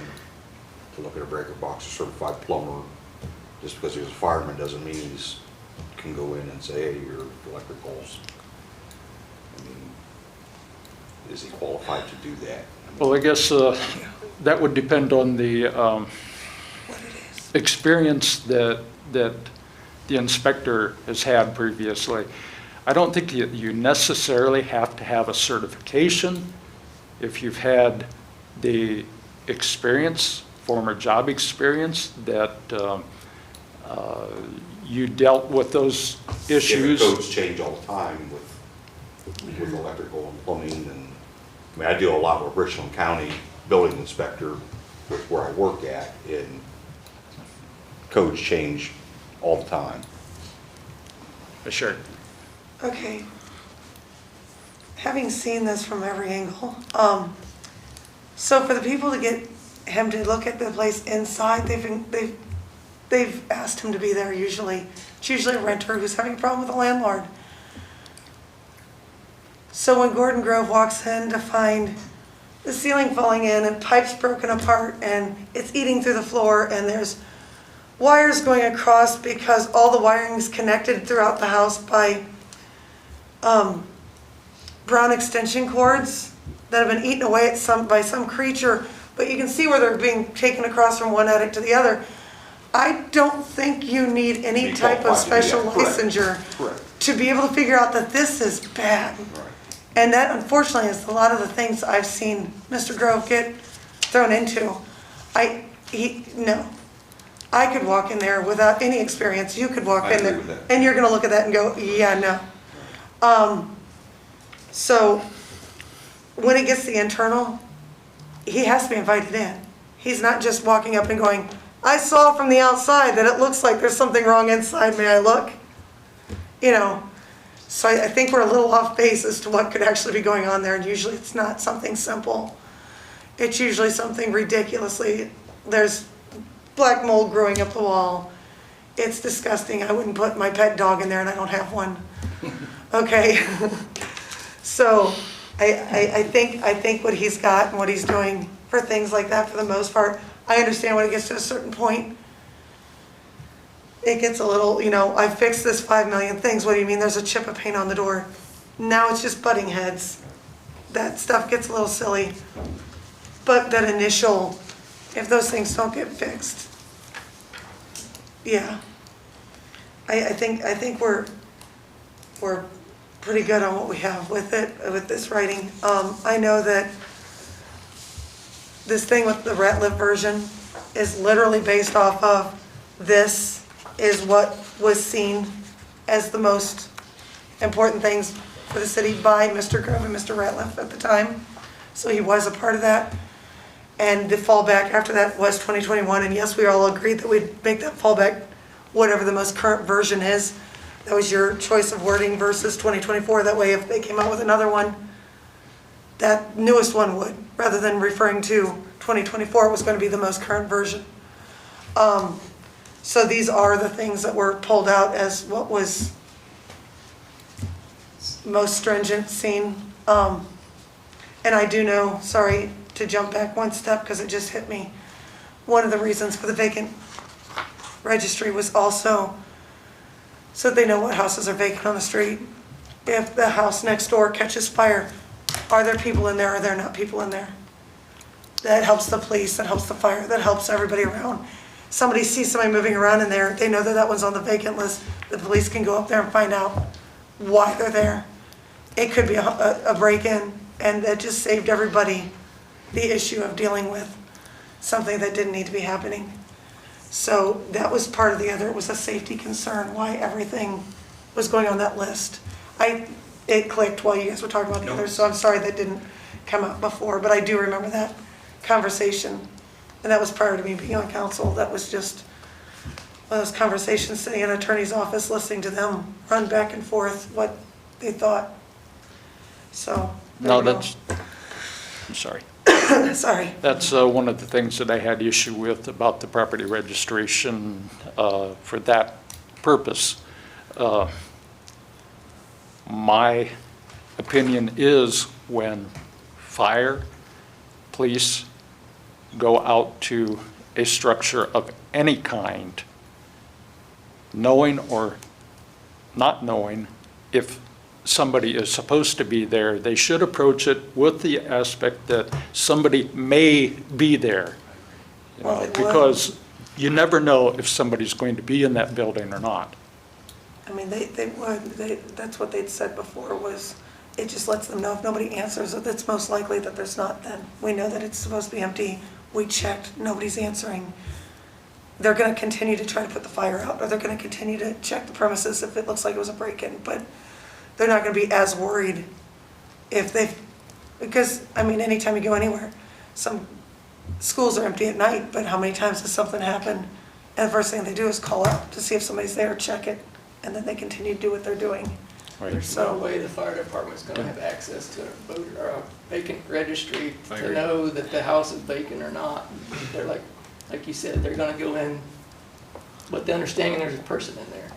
to look at a breaker box, a certified plumber. Just because he's a fireman doesn't mean he's can go in and say, hey, your electricals. I mean, is he qualified to do that? Well, I guess that would depend on the experience that the inspector has had previously. I don't think you necessarily have to have a certification if you've had the experience, former job experience, that you dealt with those issues. Yeah, the codes change all the time with electrical and plumbing, and, I mean, I deal a lot with Richland County building inspector, with where I work at, and codes change all the time. Sure. Okay. Having seen this from every angle, so for the people to get him to look at the place inside, they've asked him to be there usually. It's usually a renter who's having a problem with the landlord. So when Gordon Grove walks in to find the ceiling falling in and pipes broken apart and it's eating through the floor and there's wires going across because all the wiring is connected throughout the house by brown extension cords that have been eaten away by some creature, but you can see where they're being taken across from one attic to the other. I don't think you need any Be type of qualified to do special that. Correct. licensure Correct. to be able to figure out that this is bad. Right. And that unfortunately is a lot of the things I've seen Mr. Grove get thrown into. No. I could walk in there without any experience. You could walk I in agree there with that. and you're gonna look at that and go, yeah, no. So when it gets to the internal, he has to be invited in. He's not just walking up and going, I saw from the outside that it looks like there's something wrong inside, may I look? You know, so I think we're a little off base as to what could actually be going on there, and usually it's not something simple. It's usually something ridiculously, there's black mold growing up the wall. It's disgusting. I wouldn't put my pet dog in there and I don't have one. Okay? So I think what he's got and what he's doing for things like that, for the most part, I understand when it gets to a certain point, it gets a little, I fixed this 5 million things. What do you mean there's a chip of paint on the door? Now it's just butting heads. That stuff gets a little silly. But that initial, if those things don't get fixed, yeah. I think we're pretty good on what we have with it, with this writing. I know that this thing with the Ratliff version is literally based off of this is what was seen as the most important things for the city by Mr. Grove and Mr. Ratliff at the time. So he was a part of that. And the fallback after that was 2021. And yes, we all agreed that we'd make that fallback whatever the most current version is. That was your choice of wording versus 2024. That way, if they came out with another one, that newest one would, rather than referring to 2024, it was going to be the most current version. So these are the things that were pulled out as what was most stringent seen. And I do know, sorry to jump back one step because it just hit me, one of the reasons for the vacant registry was also so they know what houses are vacant on the street. If the house next door catches fire, are there people in there or are there not people in there? That helps the police, that helps the fire, that helps everybody around. Somebody sees somebody moving around in there, they know that that one's on the vacant list. The police can go up there and find out why they're there. It could be a break-in, and that just saved everybody the issue of dealing with something that didn't need to be happening. So that was part of the other, it was a safety concern, why everything was going on that list. It clicked while you guys were talking about the others, so I'm sorry that didn't come up before, but I do remember that conversation. And that was prior to me being on council. That was just one of those conversations sitting in an attorney's office, listening to them run back and forth what they thought. So. No, that's, I'm sorry. Sorry. That's one of the things that I had issue with about the property registration for that purpose. My opinion is when fire, police go out to a structure of any kind, knowing or not knowing if somebody is supposed to be there, they should approach it with the aspect that somebody may be there. You Well, know, they would. because you never know if somebody's going to be in that building or not. I mean, they would, that's what they'd said before, was it just lets them know if nobody answers, that it's most likely that there's not then. We know that it's supposed to be empty, we checked, nobody's answering. They're gonna continue to try to put the fire out, or they're gonna continue to check the premises if it looks like it was a break-in, but they're not gonna be as worried if because, I mean, anytime you go anywhere, some schools are empty at night, but how many times does something happen? And the first thing they do is call out to see if somebody's there, check it, and then they continue to do what they're doing. There's no way the fire department's gonna have access to a voter, or a vacant registry I to agree. know that the house is vacant or not. They're like you said, they're gonna go in with the understanding there's a person in there.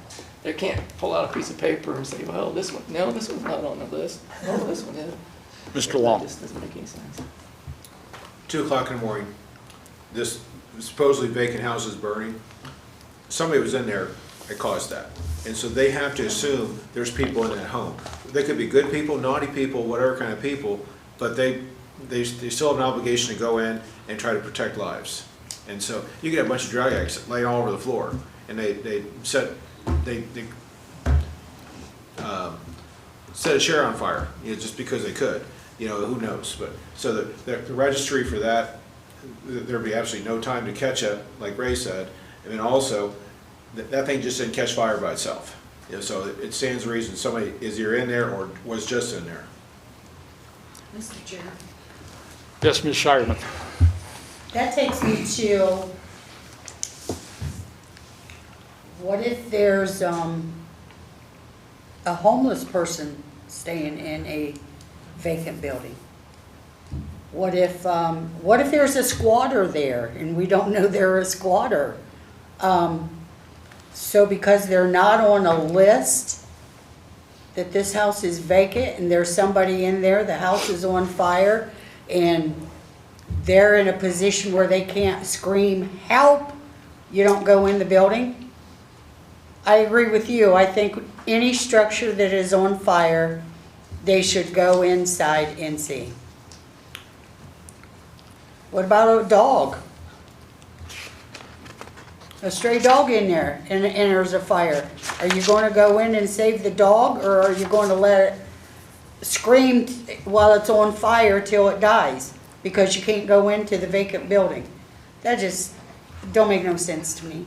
They can't pull out a piece of paper and say, well, this one, no, this one's not on the list. Oh, this one is. Mr. Long. That just doesn't make any sense. 2 o'clock in the morning, this supposedly vacant house is burning. Somebody was in there that caused that. And so they have to assume there's people in that home. They could be good people, naughty people, whatever kind of people, but they still have an obligation to go in and try to protect lives. And so you get a bunch of drug addicts laying all over the floor, and they set a chair on fire, you know, just because they could. You know, who knows? But so the registry for that, there'd be absolutely no time to catch it, like Ray said. And then also, that thing just didn't catch fire by itself. You know, so it stands to reason somebody is either in there or was just in there. Mr. Chair. Yes, Ms. Shireman. That takes me to, what if there's a homeless person staying in a vacant building? What if there's a squatter there and we don't know they're a squatter? So because they're not on a list that this house is vacant and there's somebody in there, the house is on fire, and they're in a position where they can't scream, help, you don't go in the building? I agree with you. I think any structure that is on fire, they should go inside and see. What about a dog? A stray dog in there and there's a fire. Are you going to go in and save the dog, or are you going to let it scream while it's on fire till it dies because you can't go into the vacant building? That just don't make no sense to me.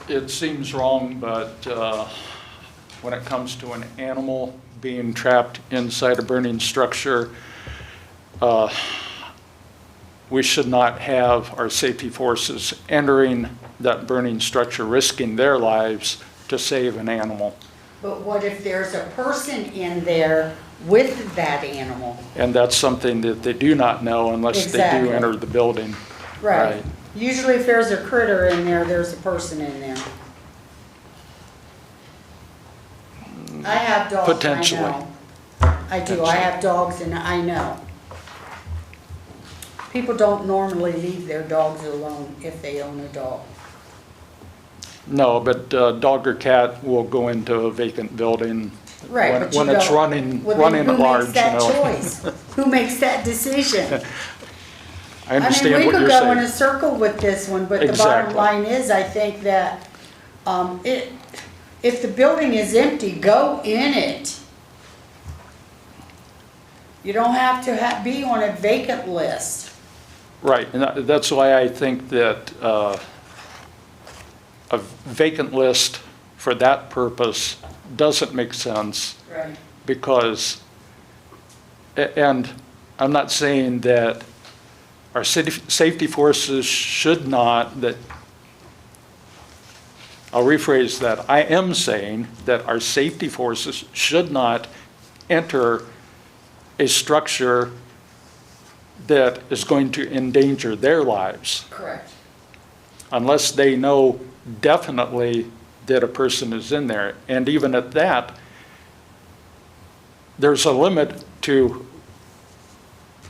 It seems wrong, but when it comes to an animal being trapped inside a burning structure, we should not have our safety forces entering that burning structure, risking their lives to save an animal. But what if there's a person in there with that animal? And that's something that they do not know unless they Exactly. do enter the building. Right. Usually if there's a critter in there, there's a person in there. I have dogs, Potentially. I know. I do, I have dogs and I know. People don't normally leave their dogs alone if they own a dog. No, but dog or cat will go into a vacant building Right, when but you when it's don't- running Well, then at large, you know. Who makes that choice? Who makes that decision? I understand mean, what you're we could go in a saying. circle with this one, but the bottom Exactly. line is, I think that if the building is empty, go in it. You don't have to be on a vacant list. Right, and that's why I think that a vacant list for that purpose doesn't make sense. Right. Because, and I'm not saying that our safety forces should not, that, I'll rephrase that, I am saying that our safety forces should not enter a structure that is going to endanger their lives Correct. unless they know definitely that a person is in there. And even at that, there's a limit to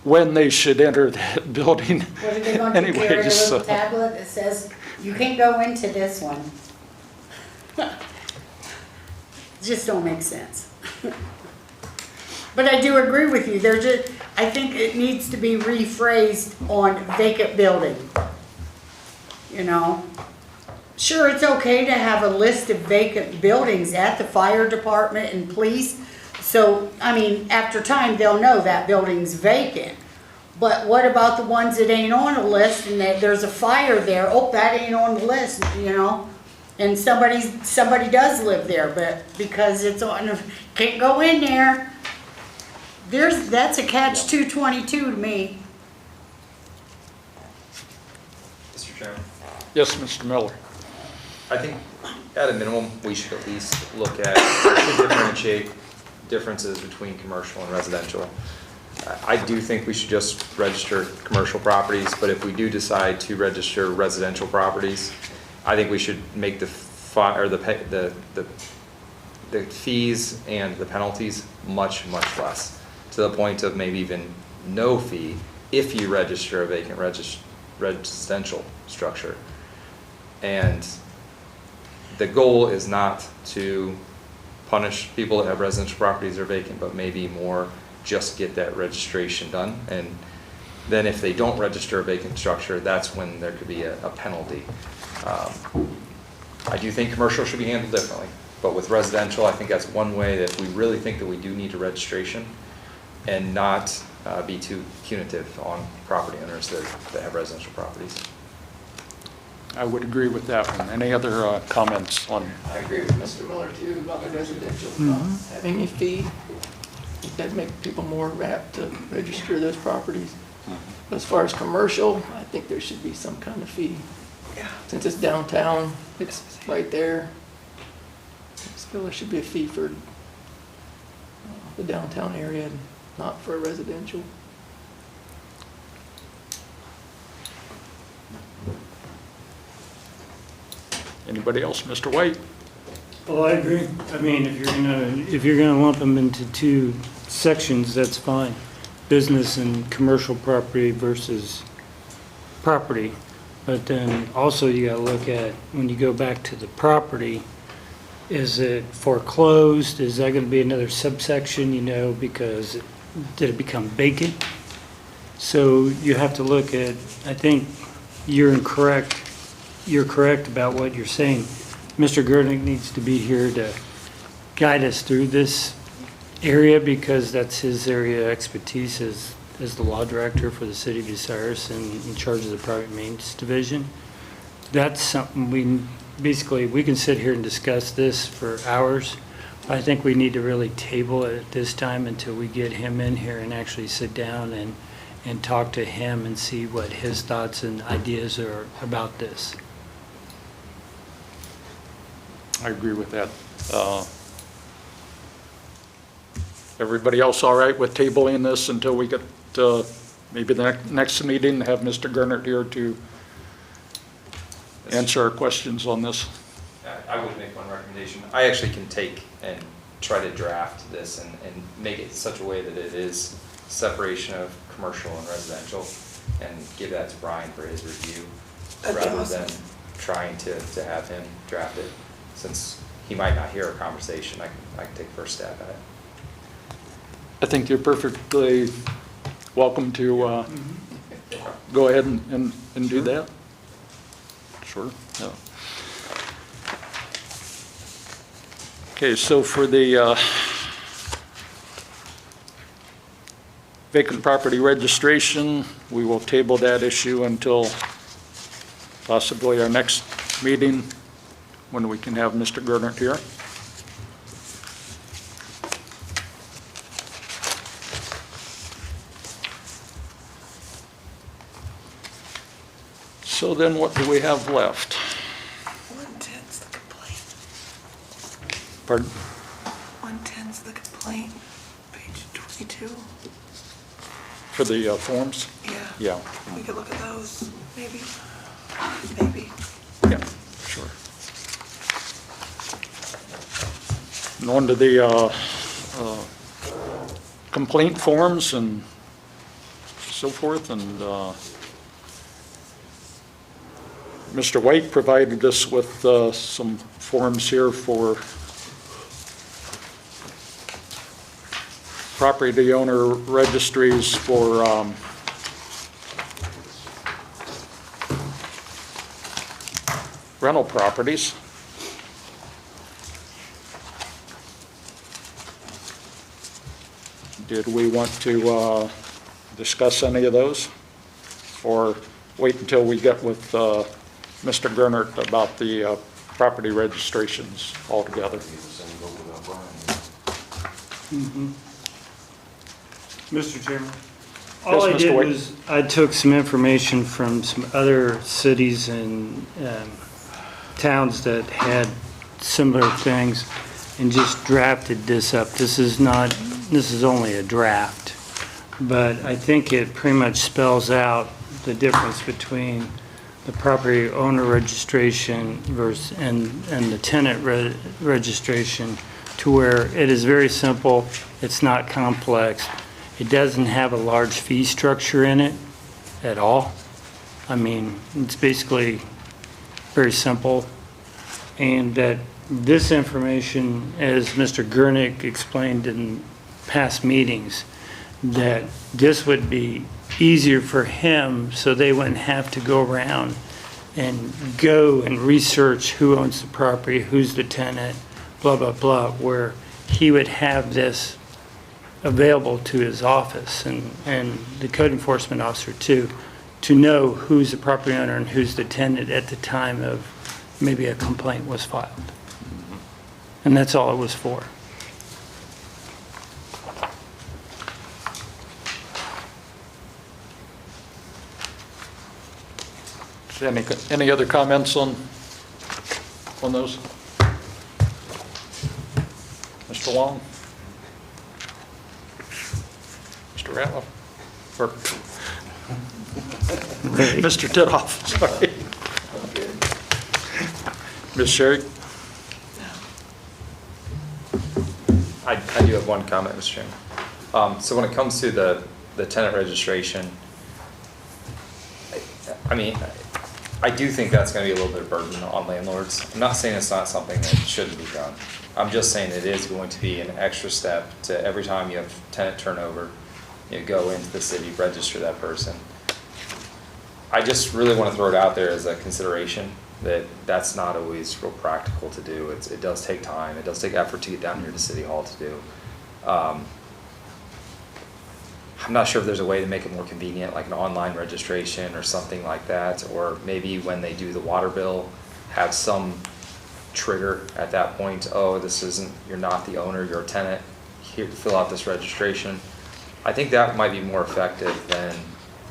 when they should enter that building. What are they going to carry a Anyways, little tablet that says, you can't go into this one? Just don't make sense. But I do agree with you, there's just, I think it needs to be rephrased on vacant building. You know? Sure, it's okay to have a list of vacant buildings at the fire department and police. So, I mean, after time, they'll know that building's vacant. But what about the ones that ain't on a list and that there's a fire there? Oh, that ain't on the list, you know? And somebody does live there, but because it's on, can't go in there. That's a catch-22 to me. Mr. Chairman, Yes, Mr. Miller. I think at a minimum, we should at least look at, differentiate differences between commercial and residential. I do think we should just register commercial properties, but if we do decide to register residential properties, I think we should make the fees and the penalties much, much less, to the point of maybe even no fee if you register a vacant residential structure. And the goal is not to punish people that have residential properties that are vacant, but maybe more just get that registration done. And then if they don't register a vacant structure, that's when there could be a penalty. I do think commercial should be handled differently, but with residential, I think that's one way that we really think that we do need a registration and not be too punitive on property owners that have residential properties. I would agree with that one. Any other comments on? I agree with Mr. Miller too about the residential, having a fee. That'd make people more apt to register those properties. As far as commercial, I think there should be some kind of fee. Yeah. Since it's downtown, it's right there. I feel there should be a fee for the downtown area, not for residential. Anybody else? Mr. White? Well, I agree. I mean, if you're gonna lump them into two sections, that's fine. Business and commercial property versus property. But then also you gotta look at, when you go back to the property, is it foreclosed? Is that gonna be another subsection, you know, because did it become vacant? So you have to look at, I think you're correct about what you're saying. Mr. Gurnick needs to be here to guide us through this area because that's his area of expertise as the law director for the city of Bucyrus and in charge of the private maintenance division. That's something we can sit here and discuss this for hours. I think we need to really table it at this time until we get him in here and actually sit down and talk to him and see what his thoughts and ideas are about this. I agree with that. Everybody else all right with tabling this until we get maybe the next meeting, have Mr. Gernert here to answer our questions on this? I would make one recommendation. I actually can take and try to draft this and make it such a way that it is separation of commercial and residential and give that to Brian for his review That'd be rather awesome. than trying to have him draft it. Since he might not hear a conversation, I can take first stab at it. I think you're perfectly welcome to go ahead and do that. Sure. Yeah. Okay, so for the vacant property registration, we will table that issue until possibly our next meeting when we can have Mr. Gernert here. So then what do we have left? 110's the complaint. Pardon? 110's the complaint, page 22. For the forms? Yeah. Yeah, We could look at those, maybe. Maybe. yeah, sure. And on to the complaint forms and so forth, and Mr. White provided us with some forms here for property owner registries for rental properties. Did we want to discuss any of those? Or wait until we get with Mr. Gernert about the property registrations altogether? Mr. Chairman? All I Mr. did White. was, I took some information from some other cities and towns that had similar things and just drafted this up. This is only a draft, but I think it pretty much spells out the difference between the property owner registration versus, and the tenant registration, to where it is very simple, it's not complex. It doesn't have a large fee structure in it at all. I mean, it's basically very simple. And that this information, as Mr. Gurnick explained in past meetings, that this would be easier for him, so they wouldn't have to go around and go and research who owns the property, who's the tenant, blah, blah, blah, where he would have this available to his office and the code enforcement officer too, to know who's the property owner and who's the tenant at the time of maybe a complaint was filed. And that's all it was for. Any other comments on those? Mr. Long? Mr. Ratliff? Or Mr. Titoff, sorry. Ms. Sherry? I do have one comment, Mr. Chairman. So when it comes to the tenant registration, I mean, I do think that's going to be a little bit of burden on landlords. I'm not saying it's not something that shouldn't be done. I'm just saying it is going to be an extra step to every time you have tenant turnover, you go into the city, register that person. I just really want to throw it out there as a consideration that that's not always real practical to do. It does take time. It does take effort to get down here to City Hall to do. I'm not sure if there's a way to make it more convenient, like an online registration or something like that, or maybe when they do the water bill, have some trigger at that point. Oh, you're not the owner, you're a tenant. Here, fill out this registration. I think that might be more effective than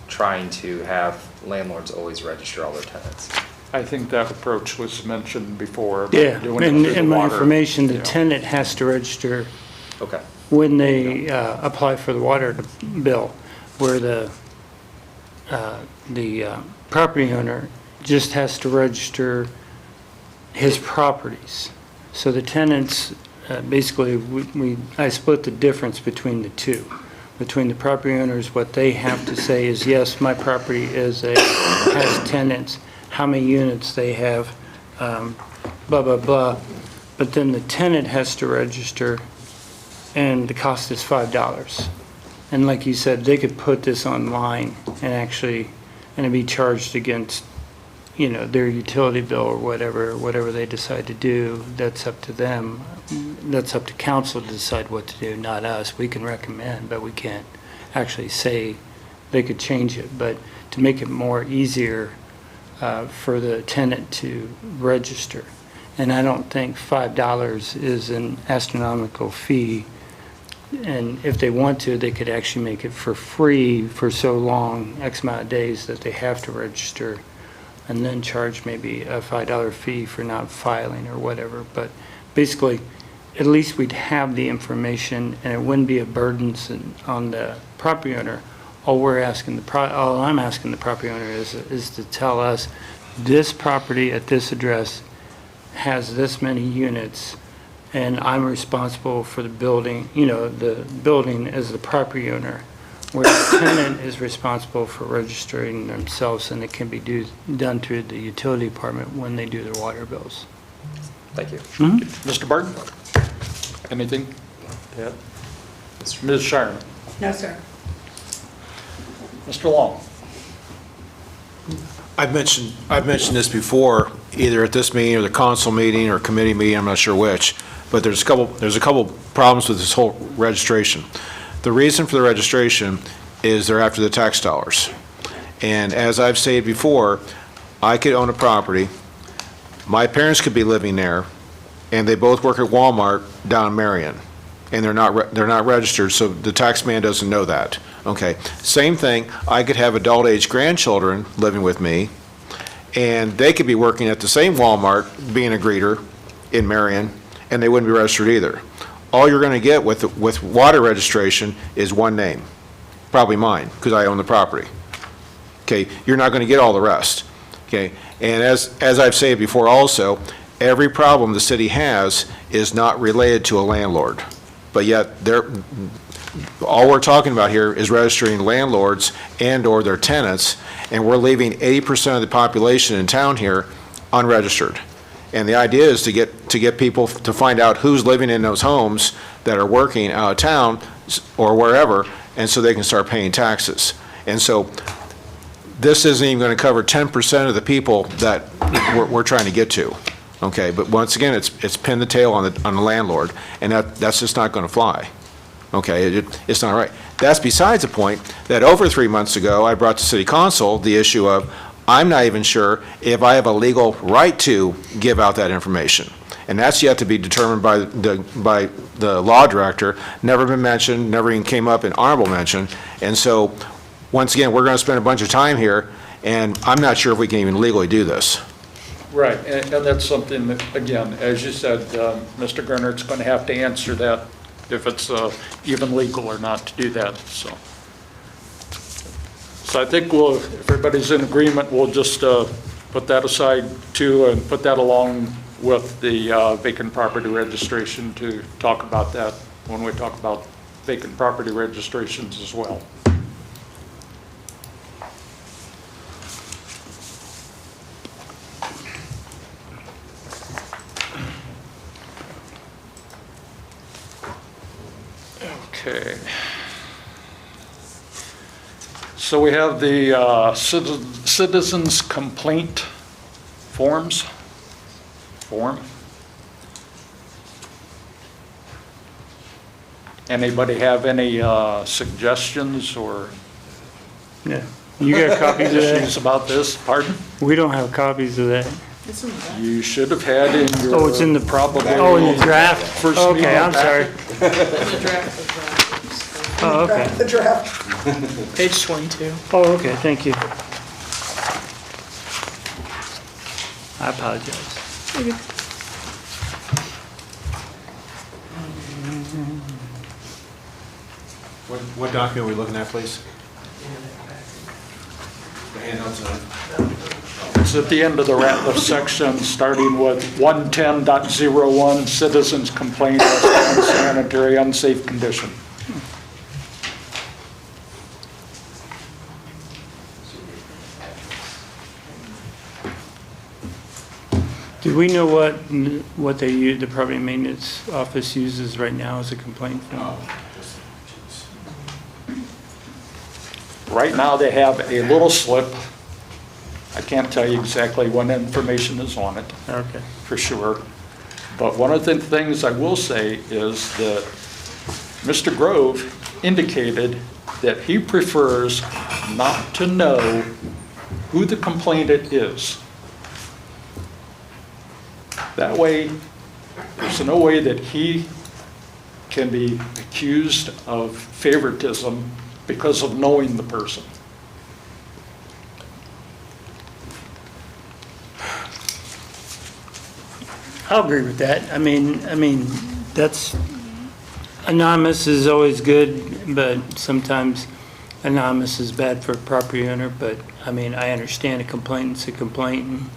trying to have landlords always register all their tenants. I think that approach was mentioned before. about Yeah, doing it and through the in my water. information, the Yeah. tenant has to register Okay. when they apply for the water bill, where the property owner just has to register his properties. So the tenants, basically, I split the difference between the two. Between the property owners, what they have to say is, yes, my property has tenants, how many units they have, blah, blah, blah. But then the tenant has to register, and the cost is $5. And like you said, they could put this online and it'd be charged against, their utility bill or whatever they decide to do. That's up to them. That's up to council to decide what to do, not us. We can recommend, but we can't actually say they could change it. But to make it more easier for the tenant to register. And I don't think $5 is an astronomical fee. And if they want to, they could actually make it for free for so long, X amount of days that they have to register, and then charge maybe a $5 fee for not filing or whatever. But basically, at least we'd have the information, and it wouldn't be a burden on the property owner. All I'm asking the property owner is to tell us, this property at this address has this many units, and I'm responsible for the building, the building as the property owner, where the tenant is responsible for registering themselves, and it can be done through the utility department when they do their water bills. Thank you. Mr. Barton? Anything? Yeah. Ms. Sherman? No, sir. Mr. Long? I've mentioned this before, either at this meeting or the council meeting or committee meeting, I'm not sure which, but there's a couple problems with this whole registration. The reason for the registration is they're after the tax dollars. And as I've stated before, I could own a property, my parents could be living there, and they both work at Walmart down in Marion, and they're not registered, so the tax man doesn't know that. Okay, same thing, I could have adult-age grandchildren living with me, and they could be working at the same Walmart, being a greeter in Marion, and they wouldn't be registered either. All you're gonna get with water registration is one name, probably mine, because I own the property. Okay, you're not gonna get all the rest, okay? And as I've said before also, every problem the city has is not related to a landlord, but yet all we're talking about here is registering landlords and/or their tenants, and we're leaving 80% of the population in town here unregistered. And the idea is to get people to find out who's living in those homes that are working out of town or wherever, and so they can start paying taxes. And so this isn't even going to cover 10% of the people that we're trying to get to. Okay, but once again, it's pin the tail on the landlord, and that's just not going to fly. Okay, it's not right. That's besides the point that over 3 months ago, I brought to City Council the issue of, I'm not even sure if I have a legal right to give out that information. And that's yet to be determined by the law director, never been mentioned, never even came up in honorable mention. And so, once again, we're going to spend a bunch of time here, and I'm not sure if we can even legally do this. Right, and that's something that, again, as you said, Mr. Gernardt's going to have to answer that, if it's even legal or not to do that, so. So I think if everybody's in agreement, we'll just put that aside too, and put that along with the vacant property registration to talk about that when we talk about vacant property registrations as well. Okay. So we have the citizens complaint form. Anybody have any suggestions or Yeah. You got copies of issues that? about this? Pardon? We don't have copies of that. It's in the back. You should have had in your. Oh, it's in the, probably. oh, in the draft? First meeting Okay, I'm sorry. packet. In the draft of that. Oh, okay. The draft. Page 22. Oh, okay, thank you. I apologize. What document are we looking at, please? The handouts on. It's at the end of the section, starting with 110.01, citizens complaint of unsanitary, unsafe condition. Do we know what they use, the property maintenance office uses right now as a complaint form? Right now, they have a little slip. I can't tell you exactly what information is on it, Okay. for sure. But one of the things I will say is that Mr. Grove indicated that he prefers not to know who the complainant is. That way, there's no way that he can be accused of favoritism because of knowing the person. I'll agree with that. I mean, that's, anonymous is always good, but sometimes anonymous is bad for a property owner, but, I mean, I understand a complainant's a complainant,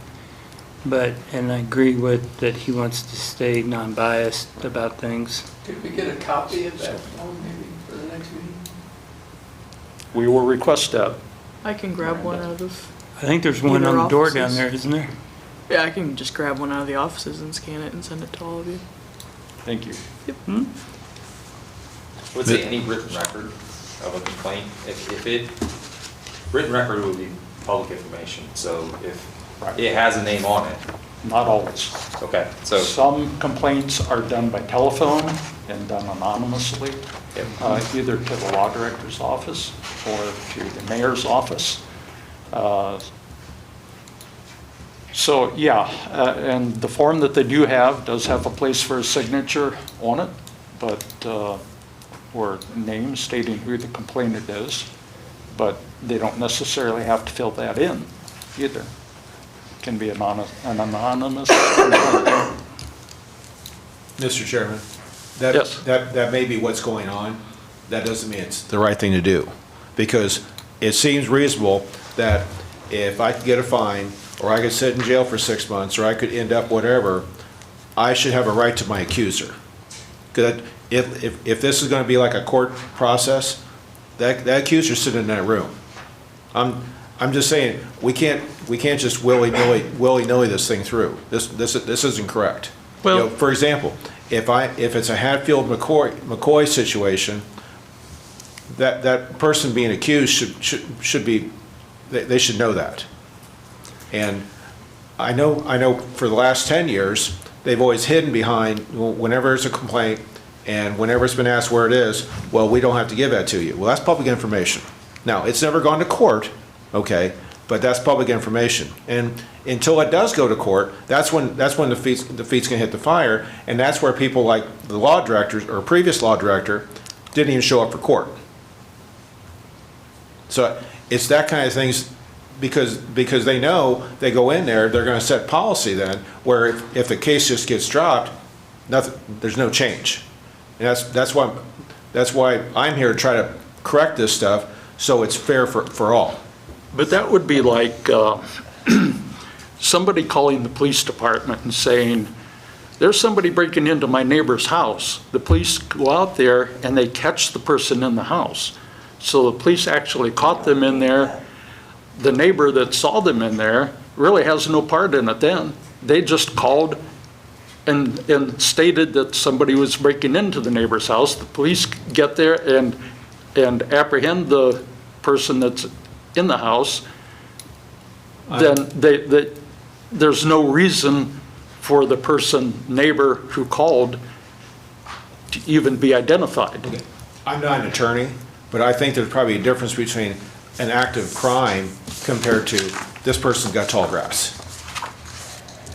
and I agree with that he wants to stay non-biased about things. Could we get a copy of that form maybe for the next meeting? We will request that. I can grab one out of, I think there's one Either on the door down offices. there, isn't there? yeah, I can just grab one out of the offices and scan it and send it to all of you. Thank you. I would say any written record of a complaint, written record would be public information, so if it has a name on it. Not always. Okay, so. Some complaints are done by telephone and done anonymously, either to the law director's office or to the mayor's office. So, yeah, and the form that they do have does have a place for a signature on it, but, or name stating who the complainant is, but they don't necessarily have to fill that in either. It can be an anonymous complaint. Mr. Chairman, Yes. that may be what's going on. That doesn't mean it's the right thing to do. Because it seems reasonable that if I could get a fine, or I could sit in jail for 6 months, or I could end up whatever, I should have a right to my accuser. Because if this is gonna be like a court process, that accuser's sitting in that room. I'm just saying, we can't just willy-nilly this thing through. This isn't correct. You know, Well- for example, if it's a Hatfield-McCoy situation, that person being accused should be, they should know that. And I know for the last 10 years, they've always hidden behind, whenever there's a complaint and whenever it's been asked where it is, well, we don't have to give that to you. Well, that's public information. Now, it's never gone to court, okay, but that's public information. And until it does go to court, that's when the feet's gonna hit the fire, and that's where people like the law directors, or previous law director, didn't even show up for court. So it's that kind of things, because they know they go in there, they're gonna set policy then, where if the case just gets dropped, nothing, there's no change. And that's why I'm here to try to correct this stuff, so it's fair for all. But that would be like somebody calling the police department and saying, there's somebody breaking into my neighbor's house. The police go out there and they catch the person in the house. So the police actually caught them in there. The neighbor that saw them in there really has no part in it then. They just called and stated that somebody was breaking into the neighbor's house. The police get there and apprehend the person that's in the house. Then there's no reason for the neighbor who called to even be identified. Okay. I'm not an attorney, but I think there's probably a difference between an act of crime compared to this person's got tall grass.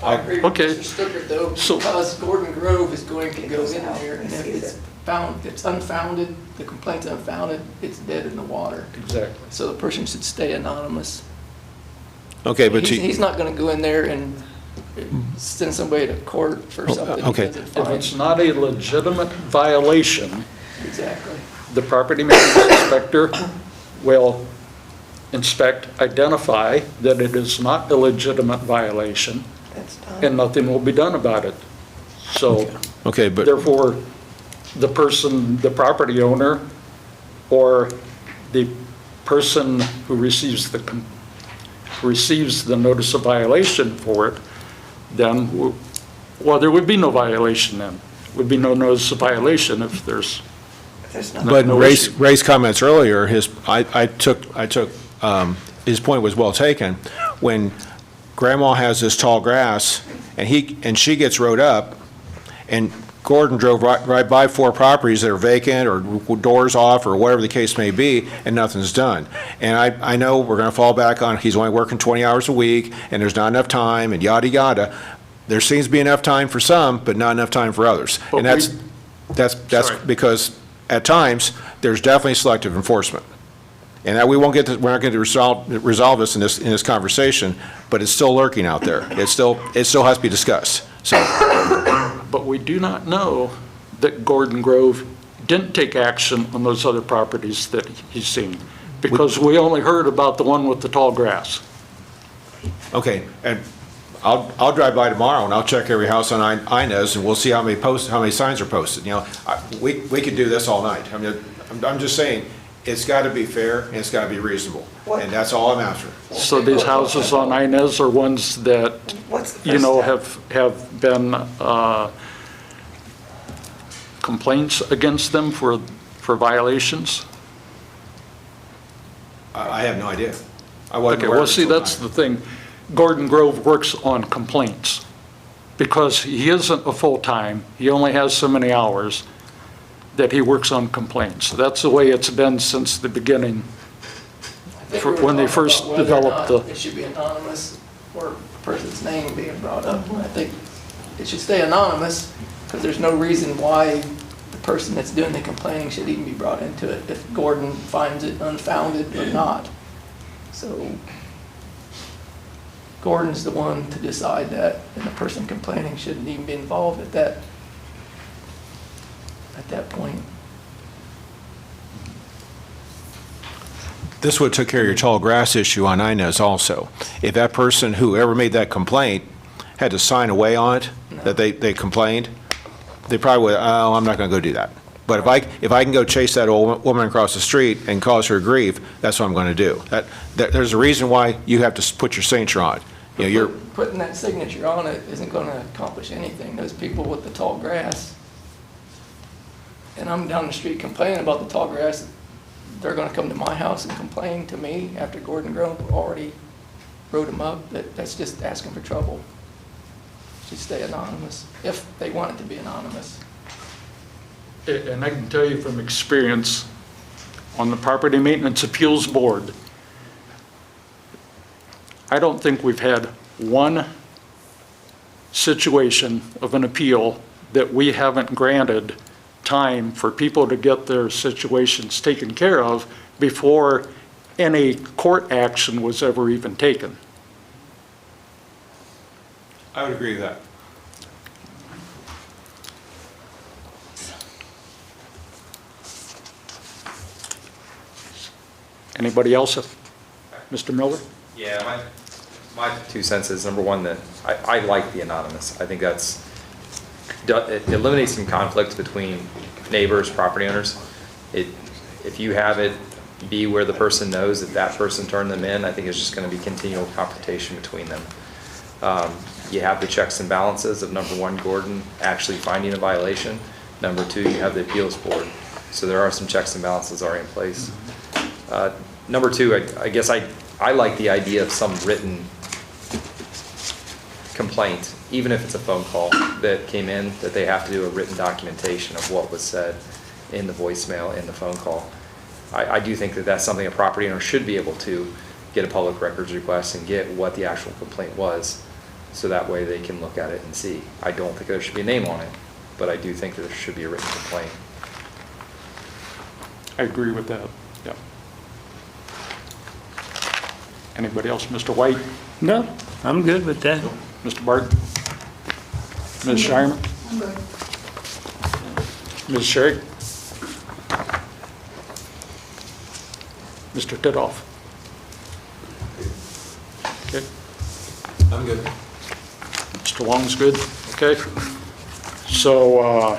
I agree with Okay. Mr. Stuckert though, So- because Gordon Grove is going to go in there, and if it's found, it's unfounded, the complaint's unfounded, it's dead in the water. Exactly. So the person should stay anonymous. Okay, but He's not gonna go in there and send somebody to court for something. okay. because it If finds- it's not a legitimate violation, Exactly. the property maintenance inspector will inspect, identify that it is not a legitimate violation, It's done. and nothing will be done about it. So Okay, but, therefore, the property owner, or the person who receives the notice of violation for it, then, well, there would be no violation then. Would be no notice of violation if there's, There's no. but no Ray's issue. comments earlier, I took, his point was well taken. When grandma has this tall grass, and she gets rode up, and Gordon drove right by 4 properties that are vacant, or doors off, or whatever the case may be, and nothing's done. And I know we're gonna fall back on, he's only working 20 hours a week, and there's not enough time, and yada, yada. There seems to be enough time for some, but not enough time for others. But And that's Sorry. because, at times, there's definitely selective enforcement. And that we're not going to resolve this in this conversation, but it's still lurking out there. It still has to be discussed, so. but we do not know that Gordon Grove didn't take action on those other properties that he's seen, because we only heard about the one with the tall grass. Okay, and I'll drive by tomorrow and I'll check every house on Inez, and we'll see how many signs are posted, you know. We could do this all night. I mean, I'm just saying, it's gotta be fair and it's gotta be reasonable, and that's all I'm after. So these houses on Inez are ones that, What's the you first know, step? have been complaints against them for for violations? I have no idea. I wasn't Okay, aware well, of it see, until that's tonight. the thing. Gordon Grove works on complaints because he isn't a full-time, he only has so many hours that he works on complaints. That's the way it's been since the beginning. I think we were When they talking first about whether or developed not the- It should be anonymous or a person's name being brought up. I think it should stay anonymous because there's no reason why the person that's doing the complaining should even be brought into it if Gordon finds it unfounded or not. So Gordon's the one to decide that, and the person complaining shouldn't even be involved at that point. This would took care of your tall grass issue on Inez also. If that person, whoever made that complaint, had to sign away on it, that they complained, they probably would, oh, I'm not gonna go do that. But if I can go chase that old woman across the street and cause her grief, that's what I'm gonna do. There's a reason why you have to put your signature on it. You know, you're, Putting that signature on it isn't gonna accomplish anything. Those people with the tall grass, and I'm down the street complaining about the tall grass, they're gonna come to my house and complain to me after Gordon Grove already wrote them up. That's just asking for trouble. Should stay anonymous, if they want it to be anonymous. And I can tell you from experience, on the Property Maintenance Appeals Board, I don't think we've had one situation of an appeal that we haven't granted time for people to get their situations taken care of before any court action was ever even taken. I would agree with that. Anybody else? Mr. Miller? Yeah, my 2 cents is, number one, that I like the anonymous. I think it eliminates some conflict between neighbors, property owners. If you have it be where the person knows that person turned them in, I think it's just gonna be continual confrontation between them. You have the checks and balances of, number one, Gordon actually finding a violation. Number two, you have the appeals board. So there are some checks and balances already in place. Number two, I guess I like the idea of some written complaint, even if it's a phone call that came in, that they have to do a written documentation of what was said in the voicemail, in the phone call. I do think that that's something a property owner should be able to get a public records request and get what the actual complaint was, so that way they can look at it and see. I don't think there should be a name on it, but I do think that there should be a written complaint. I agree with that, yeah. Anybody else? Mr. White? No, I'm good with that. Mr. Barton? Ms. Shireman? Ms. Sherry? Mr. Titoff? Okay. I'm good. Mr. Long's good? Okay. So,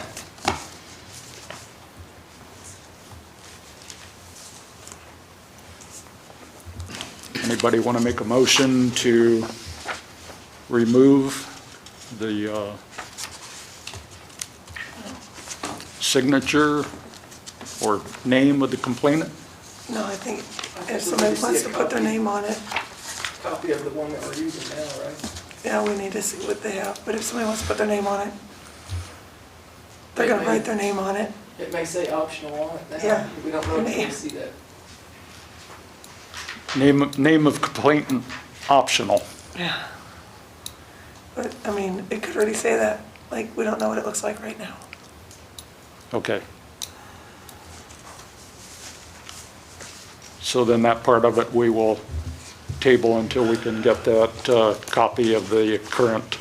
anybody want to make a motion to remove the signature or name of the complainant? No, I think if somebody wants to put their name on it, Copy of the one that we're using now, right? yeah, we need to see what they have. But if somebody wants to put their name on it, they're gonna write their name on it. It may say optional on it now. Yeah. We don't know until we see that. Name of complainant optional. Yeah. But, I mean, it could already say that, like, we don't know what it looks like right now. Okay. So then that part of it we will table until we can get that copy of the current.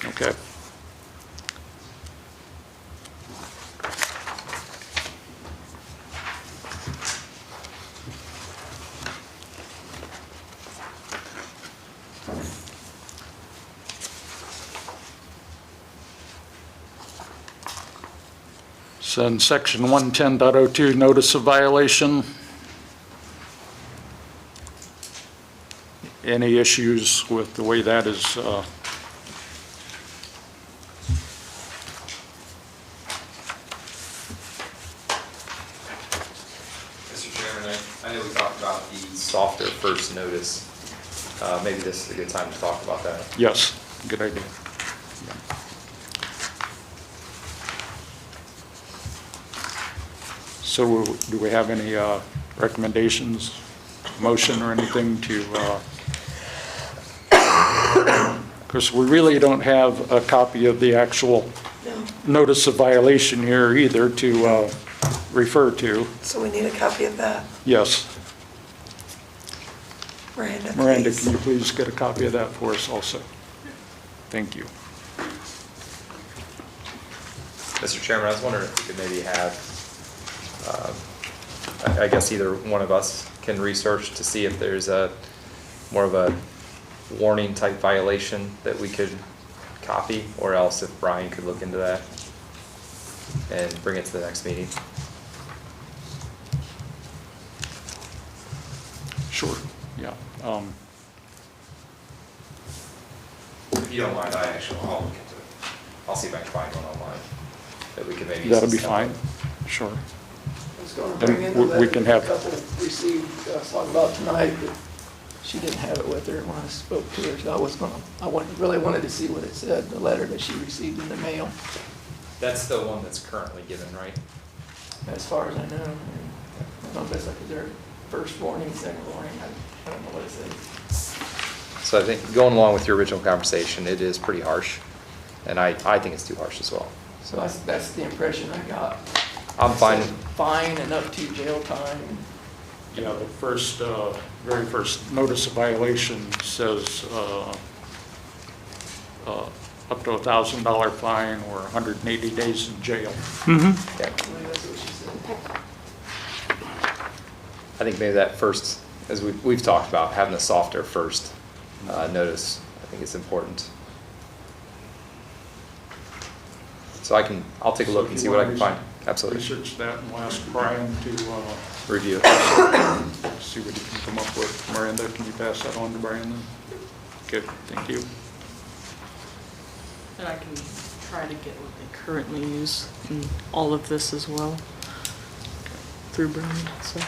Okay. So in section 110.02, notice of violation. Any issues with the way that is I know we talked about the softer first notice. Maybe this is a good time to talk about that. Yes, good idea. So do we have any recommendations, motion or anything to, because we really don't have a copy of the actual notice of violation here either to refer to. So we need a copy of that. Yes. Miranda, Miranda, please. can you please get a copy of that for us also? Thank you. Mr. Chairman, I was wondering if we could maybe have, I guess either one of us can research to see if there's a more of a warning type violation that we could copy, or else if Brian could look into that and bring it to the next meeting. Sure, yeah. If you don't mind, I'll look into it. I'll see if I can find one online that we can maybe. That'll be fine, sure. I was going to Then bring in the we letter can that have- a couple received, talking about tonight, but she didn't have it with her when I spoke to her, so really wanted to see what it said, the letter that she received in the mail, That's the one that's currently given, right? as far as I know. I don't know if it's like their first warning, second warning, I don't know what it says. So I think going along with your original conversation, it is pretty harsh, and I think it's too harsh as well. So that's the impression I got. I'm fine. It said fine and up to jail time. Yeah, the first, very first notice of violation says up to $1,000 fine or 180 days in jail. I believe that's what she said. I think maybe that first, as we've talked about, having a softer first notice, I think it's important. So I'll take a look and see what I can find. Absolutely. Research that and we'll ask Brian to Review it. see what he can come up with. Miranda, can you pass that on to Brian then? Good, thank you. And I can try to get what they currently use in all of this as well through Brian, so.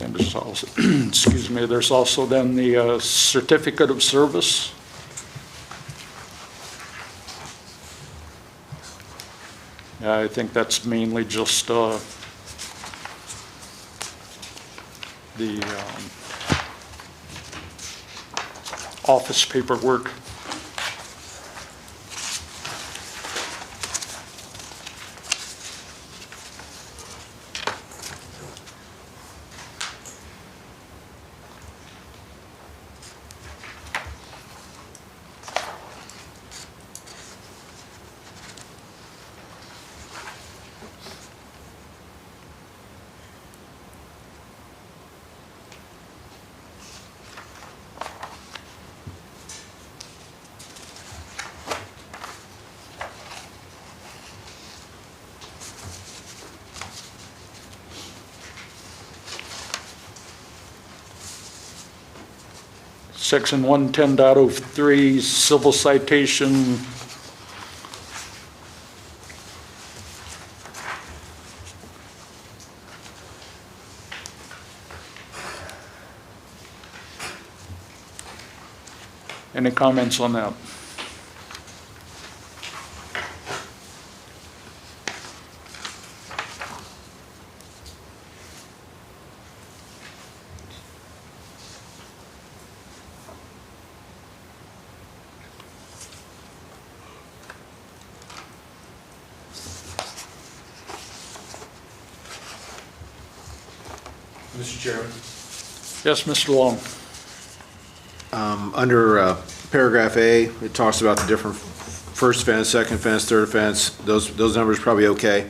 And there's also, excuse me, there's also then the certificate of service. I think that's mainly just the office paperwork. Section 110.03, civil citation. Any comments on that? Mr. Chairman? Yes, Mr. Long. Under paragraph A, it talks about the different first offense, second offense, third offense. Those numbers are probably okay.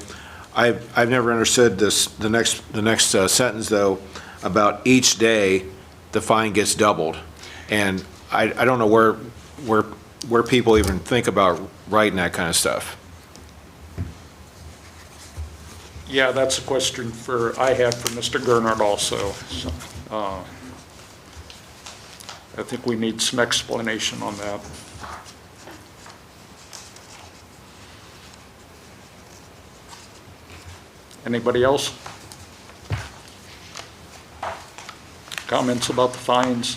I've never understood this, the next sentence, though, about each day, the fine gets doubled. And I don't know where people even think about writing that kind of stuff. Yeah, that's a question I had for Mr. Gernert also. So, I think we need some explanation on that. Anybody else? Comments about the fines?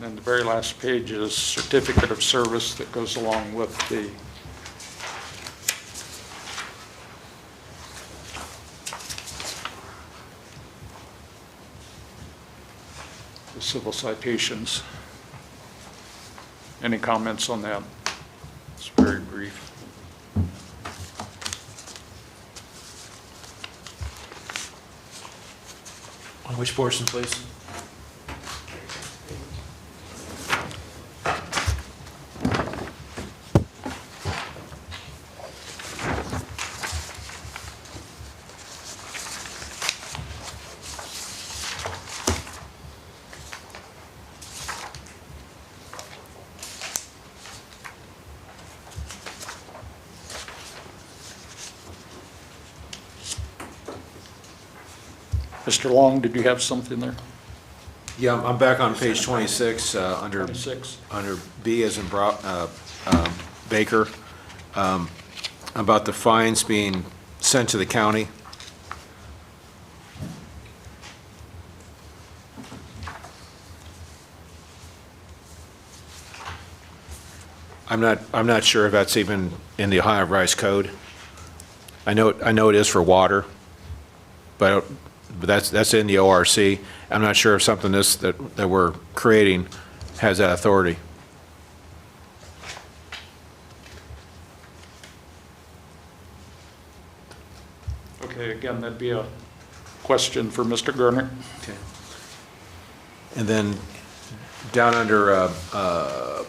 And the very last page is certificate of service that goes along with the civil citations. Any comments on that? It's very brief. On which portion, please? Mr. Long, did you have something there? Yeah, I'm back on page 26, under 26. under B as in Baker, about the fines being sent to the county. I'm not sure if that's even in the Ohio Revised Code. I know it is for water, but that's in the ORC. I'm not sure if something that we're creating has that authority. Okay, again, that'd be a question for Mr. Gernert. Okay. And then down under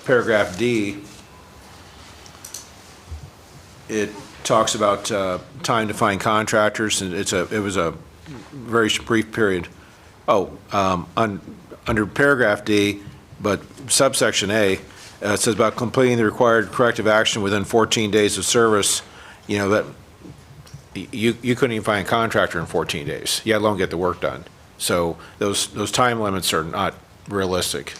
paragraph D, it talks about time to find contractors, and it was a very brief period. Under paragraph D, but subsection A, it says about completing the required corrective action within 14 days of service. You know, that you couldn't even find a contractor in 14 days, yet alone get the work done. So those time limits are not realistic.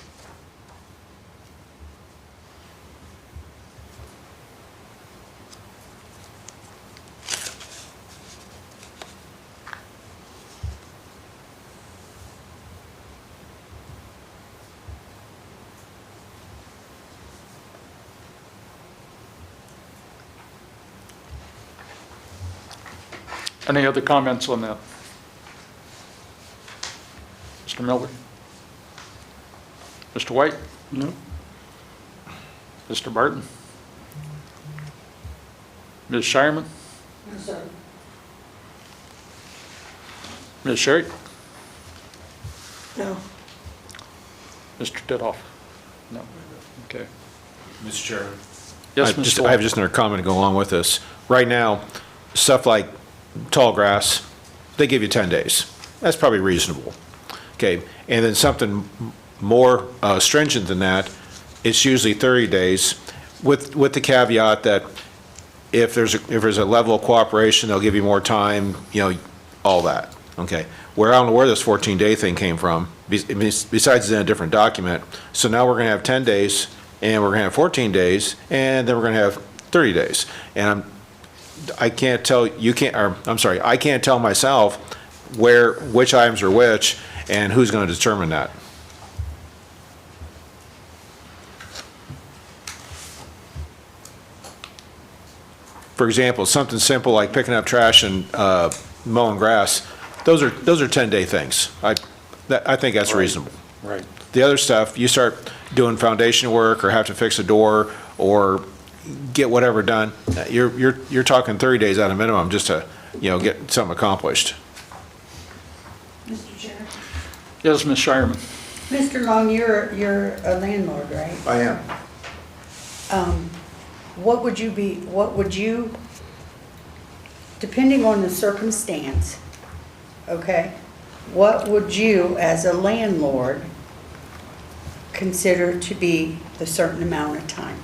Any other comments on that? Mr. Miller? Mr. White? No. Mr. Barton? Ms. Shireman? Yes, sir. Ms. Sherry? No. Mr. Titoff? No. Okay. Mr. Chairman? Yes, I Mr. have just another comment to go along with this. Right now, stuff like tall grass, they give you 10 days. that's probably reasonable. Okay, and then something more stringent than that, it's usually 30 days, with the caveat that if there's a level of cooperation, they'll give you more time, all that, okay? Where I don't know where this 14-day thing came from, besides it's in a different document. So now we're gonna have 10 days, and we're gonna have 14 days, and then we're gonna have 30 days. And I can't tell myself which items are which, and who's gonna determine that. For example, something simple like picking up trash and mowing grass, those are 10-day things. I think that's reasonable. Right. The other stuff, you start doing foundation work or have to fix a door or get whatever done, you're talking 30 days at a minimum just to, get something accomplished. Mr. Chair. Yes, Ms. Shireman? Mr. Long, you're a landlord, right? I am. What would you, depending on the circumstance, okay, what would you, as a landlord, consider to be the certain amount of time?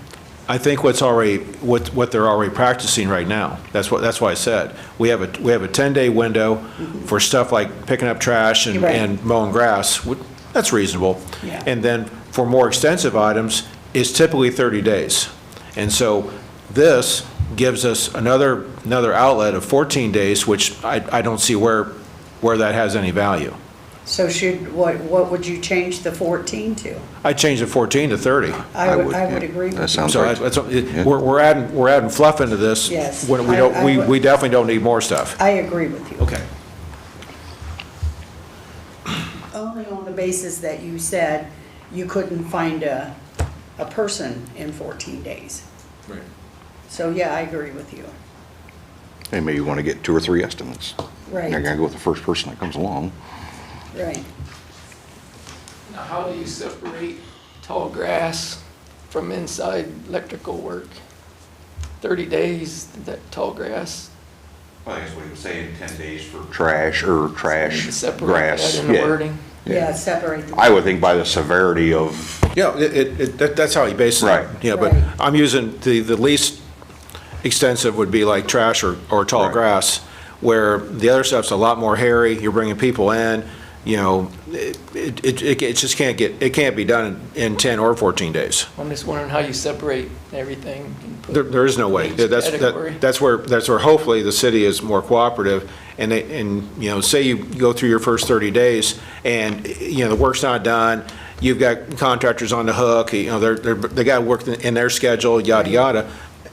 I think what they're already practicing right now. That's why I said, we have a 10-day window for stuff like picking up trash You're right. and mowing grass. That's reasonable. Yeah. And then for more extensive items, it's typically 30 days. And so this gives us another outlet of 14 days, which I don't see where that has any value. So what would you change the 14 to? I'd change the 14 to 30. I would agree with That you. sounds So right. we're adding fluff into this. Yes. When we definitely don't need more stuff. I agree with you. Okay. Only on the basis that you said you couldn't find a person in 14 days. Right. So, yeah, I agree with you. Hey, maybe you want to get 2 or 3 estimates. Right. You're gonna go with the first person that comes along. Right. Now, how do you separate tall grass from inside electrical work? 30 days, that tall grass? I guess what he was saying, 10 days for trash or trash, Separate grass. that in the Yeah. wording? Yeah, separate them. I would think by the severity of, Yeah, that's how you base it. Right. Yeah, but Right. I'm using, the least extensive would be like trash or tall Right. grass, where the other stuff's a lot more hairy, you're bringing people in, it just can't be done in 10 or 14 days. I'm just wondering how you separate everything. and put There is no way. each category. That's where hopefully the city is more cooperative, and say you go through your first 30 days, and, the work's not done, you've got contractors on the hook, they got to work in their schedule, yada, yada,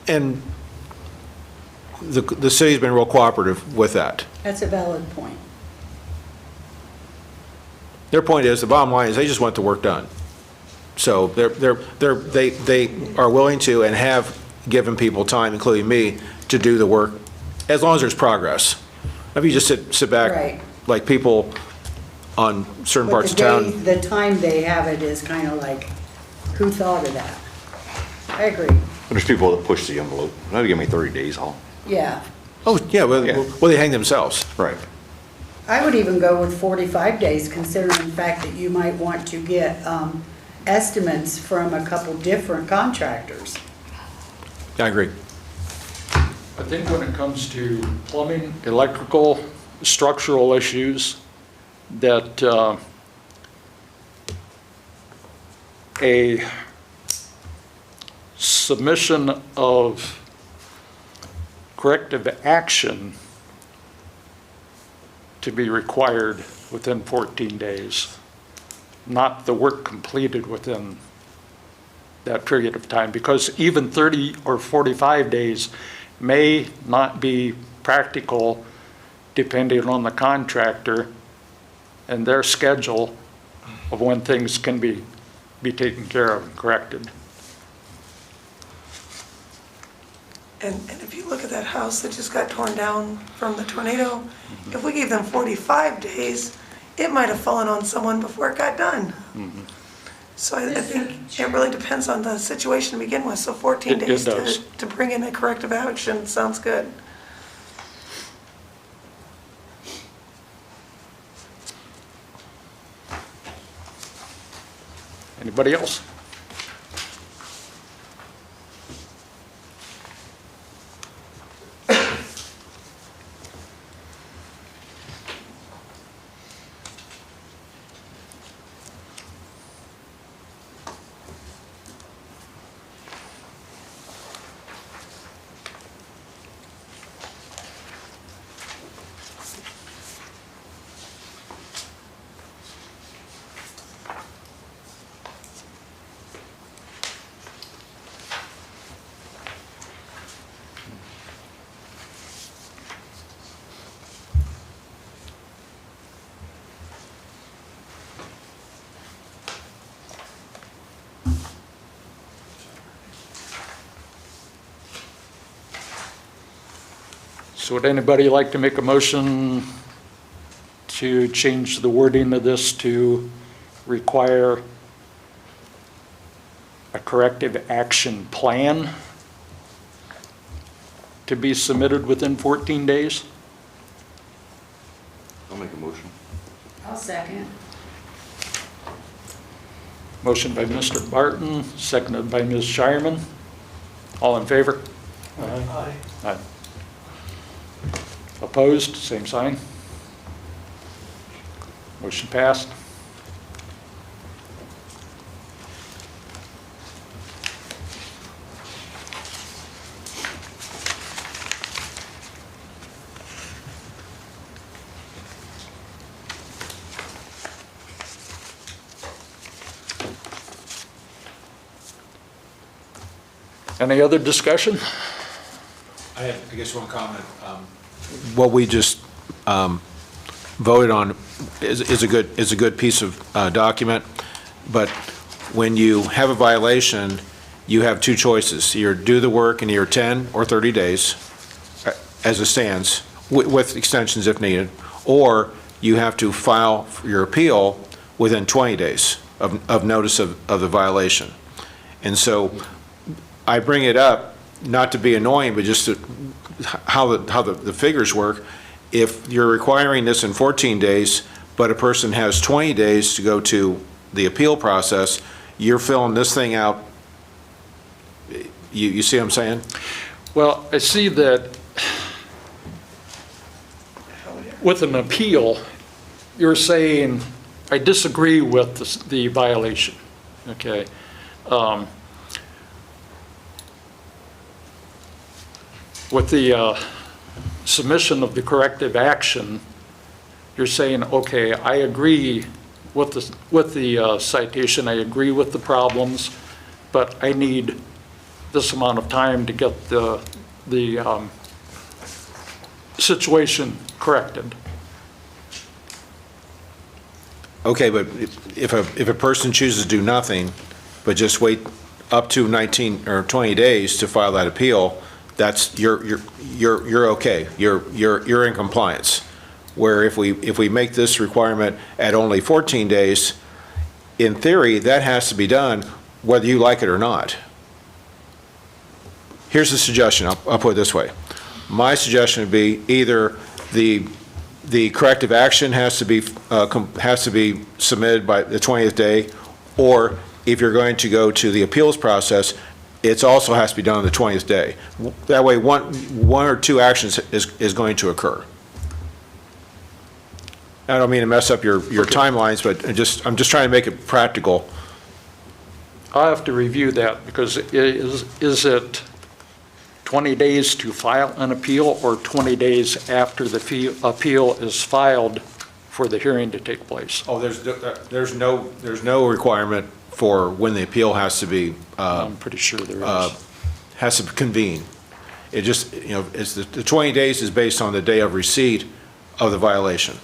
and the city's been real cooperative with that. That's a valid point. Their point is, the bottom line is, they just want the work done. So they are willing to and have given people time, including me, to do the work, as long as there's progress. If you just sit back, Right. like people on certain But parts of town. the time they have it is kind of like, who thought of that? I agree. there's people that push the envelope. No, give me 30 days, Yeah. Oh, yeah, well, Yeah. they hang themselves. Right. I would even go with 45 days, considering the fact that you might want to get estimates from a couple different contractors. I agree. I think when it comes to plumbing, electrical, structural issues, that a submission of corrective action to be required within 14 days, not the work completed within that period of time, because even 30 or 45 days may not be practical depending on the contractor and their schedule of when things can be taken care of and corrected. And if you look at that house that just got torn down from the tornado, if we gave them 45 days, it might have fallen on someone before it got done. So I think it really depends on the situation to begin with, so 14 It days does. to bring in a corrective action sounds good. Anybody else? So would anybody like to make a motion to change the wording of this to require a corrective action plan to be submitted within 14 days? I'll make a motion. I'll second. Motion by Mr. Barton, seconded by Ms. Shireman. All in favor? Aye. Aye. Opposed, same sign. Motion passed. Any other discussion? I guess one comment. What we just voted on is a good piece of document, but when you have a violation, you have two choices. Either do the work in either 10 or 30 days, as it stands, with extensions if needed, or you have to file your appeal within 20 days of notice of the violation. And so I bring it up, not to be annoying, but just to how the figures work. If you're requiring this in 14 days, but a person has 20 days to go to the appeal process, you're filling this thing out. You see what I'm saying? Well, I see that with an appeal, you're saying, I disagree with the violation, okay? With the submission of the corrective action, you're saying, okay, I agree with the citation, I agree with the problems, but I need this amount of time to get the situation corrected. Okay, but if a person chooses to do nothing, but just wait up to 19 or 20 days to file that appeal, that's, you're okay. You're in compliance. Where if we make this requirement at only 14 days, in theory, that has to be done whether you like it or not. Here's a suggestion, I'll put it this way. My suggestion would be either the corrective action has to be submitted by the 20th day, or if you're going to go to the appeals process, it also has to be done on the 20th day. That way, one or two actions is going to occur. I don't mean to mess up your timelines, but I'm just trying to make it practical. I'll have to review that, because is it 20 days to file an appeal, or 20 days after the appeal is filed for the hearing to take place? Oh, there's no requirement for when the appeal has to be, I'm pretty sure there is. has to convene. It just, it's the 20 days is based on the day of receipt of the violation.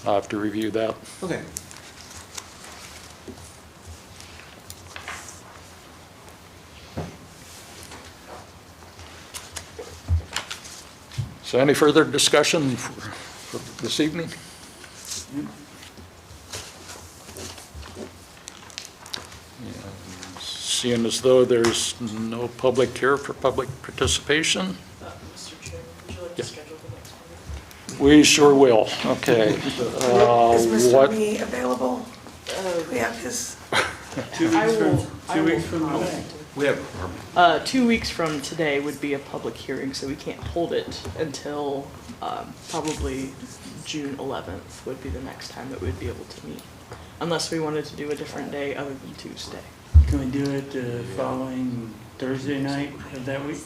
I'll have to review that. Okay. So any further discussion for this evening? Seeing as though there's no public here for public participation? Mr. Chair, would you like Yeah. to schedule the next meeting? We sure will, okay. Is Mr. What? Me available? Yeah, because 2 I weeks will- from, I 2 will weeks from contact today. him. We have, 2 weeks from today would be a public hearing, so we can't hold it until probably June 11th would be the next time that we'd be able to meet. Unless we wanted to do a different day other than Tuesday. Can we do it the following Thursday night of that week?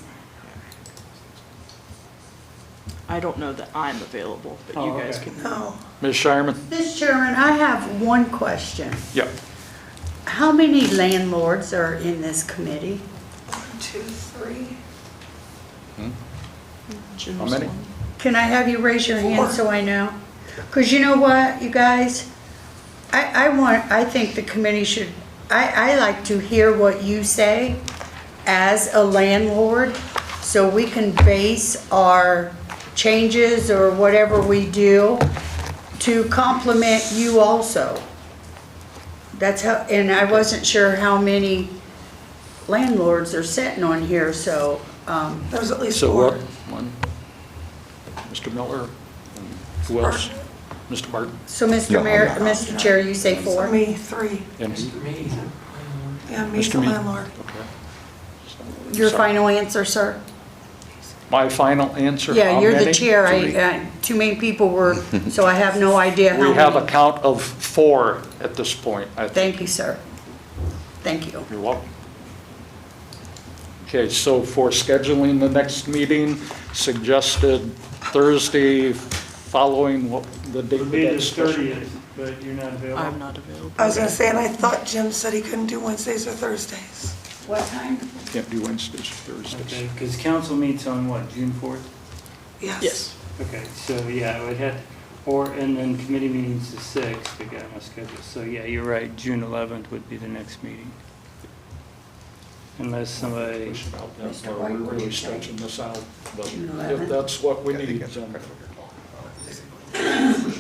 I don't know that I'm available, but you Oh, guys okay. can. no, Ms. Shireman? Mr. Chairman, I have one question. Yeah. How many landlords are in this committee? 1, 2, 3. Jim's How many? one. Can I have you raise your hand 4. so I know? Because you know what, you guys? I think the committee should, I like to hear what you say as a landlord, so we can base our changes or whatever we do to complement you also. That's how, and I wasn't sure how many landlords are sitting on here, so, There's at least So 4. what? One. Mr. Miller? And who else? Mr. Martin? so Mr. Mayor, Mr. Chair, you say For 4? me, 3. And Yeah, me's Mr. the Mead. landlord. Okay. Your Sorry. final answer, sir? My final answer? Yeah, how you're the many? chair. Three. Too many people were, so I have no idea how We have a many. count of 4 at this point, I think. Thank you, sir. Thank you. You're welcome. Okay, so for scheduling the next meeting, suggested Thursday following what, the date It of would be that the special? 30th, but you're not available. I'm not available. I was gonna say, and I thought Jim said he couldn't do Wednesdays or Thursdays. What time? Can't do Wednesdays or Thursdays. Okay, because council meets on what, June 4th? Yes. Okay, so yeah, it would have, or, and then committee meetings the 6th, we got on my schedule. So yeah, you're right, June 11th would be the next meeting. Unless somebody, Push it out that Mr. far. White, We're what do really you think? stretching this out, but June if 11th? that's what we need, then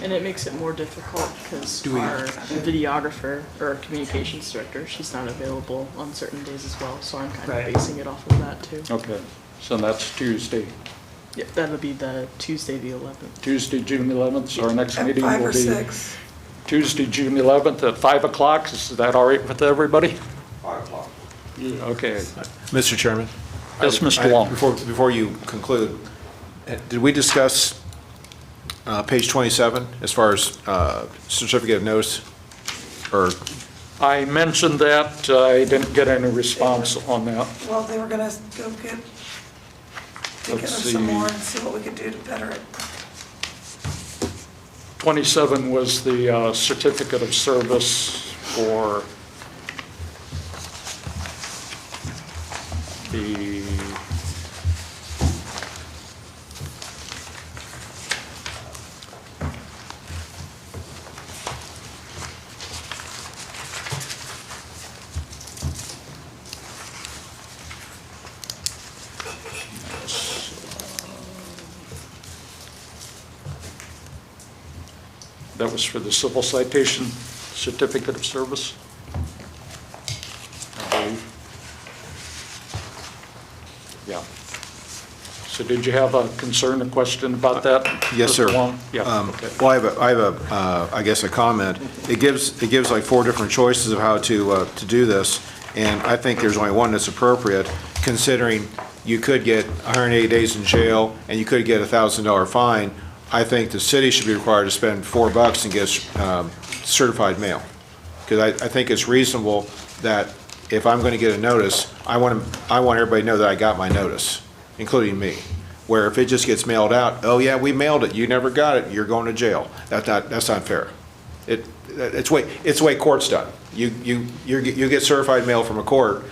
And it makes it more difficult because our videographer or our communications director, she's not available on certain days as well, so I'm kind Right. of basing it off of that too. okay. So that's Tuesday. Yep, that'll be the Tuesday, the 11th. Tuesday, June 11th, so our next At meeting 5 will or be 6. Tuesday, June 11th at 5 o'clock. Is that all right with everybody? 5 o'clock. Okay. Mr. Chairman? Yes, Mr. Long. Before you conclude, did we discuss page 27 as far as certificate of notice? Or, I mentioned that, I didn't get any response on that. Well, they were gonna go get together Let's some see. more and see what we could do to better it. 27 was the certificate of service for the, that was for the civil citation certificate of service, I believe. Yeah. So did you have a concern, a question about that? Yes, sir. Mr. Long? Yeah, okay. Well, I have I guess, a comment. It gives like 4 different choices of how to do this, and I think there's only one that's appropriate, considering you could get 180 days in jail, and you could get a $1,000 fine. I think the city should be required to spend $4 and get certified mail. Because I think it's reasonable that if I'm going to get a notice, I want everybody to know that I got my notice, including me. Where if it just gets mailed out, oh yeah, we mailed it, you never got it, you're going to jail. That's not fair. It's the way court's done. You get certified mail from a court,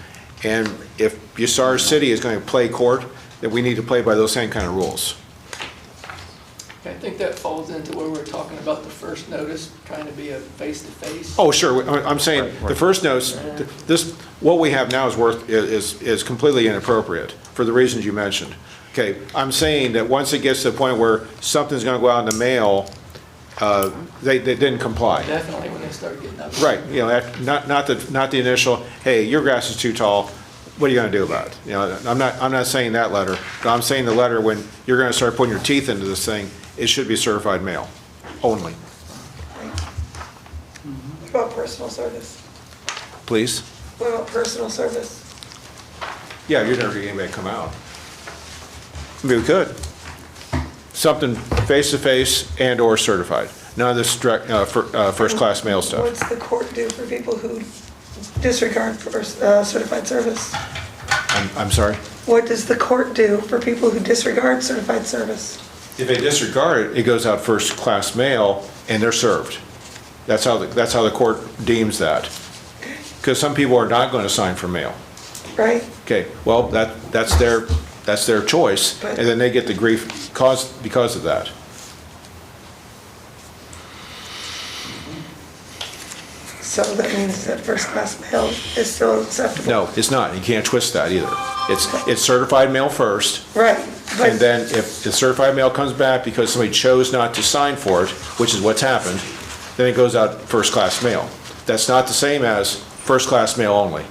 and if Bucyrus City is going to play court, then we need to play by those same kind of rules. I think that falls into where we're talking about the first notice, trying to be a face-to-face. Oh, sure, I'm saying, the first notice, what we have now is completely inappropriate, for the reasons you mentioned. Okay, I'm saying that once it gets to the point where something's gonna go out in the mail, they didn't comply. Definitely when they start getting up. Right, you know, not the initial, hey, your grass is too tall, what are you gonna do about it? You know, I'm not saying that letter, but I'm saying the letter when you're gonna start putting your teeth into this thing, it should be certified mail, only. What about personal service? Please? What about personal service? Yeah, you're never getting anybody to come out. I mean, we could. Something face-to-face and/or certified. None of this first-class mail stuff. What's the court do for people who disregard certified service? I'm sorry? What does the court do for people who disregard certified service? If they disregard it, it goes out first-class mail and they're served. That's how the court deems that. Because some people are not going to sign for mail. Right? Okay, well, that's their choice, and then they get the grief because of that. So that means that first-class mail is still acceptable? No, it's not. You can't twist that either. It's certified mail first, Right. But and then if the certified mail comes back because somebody chose not to sign for it, which is what's happened, then it goes out first-class mail. That's not the same as first-class mail only.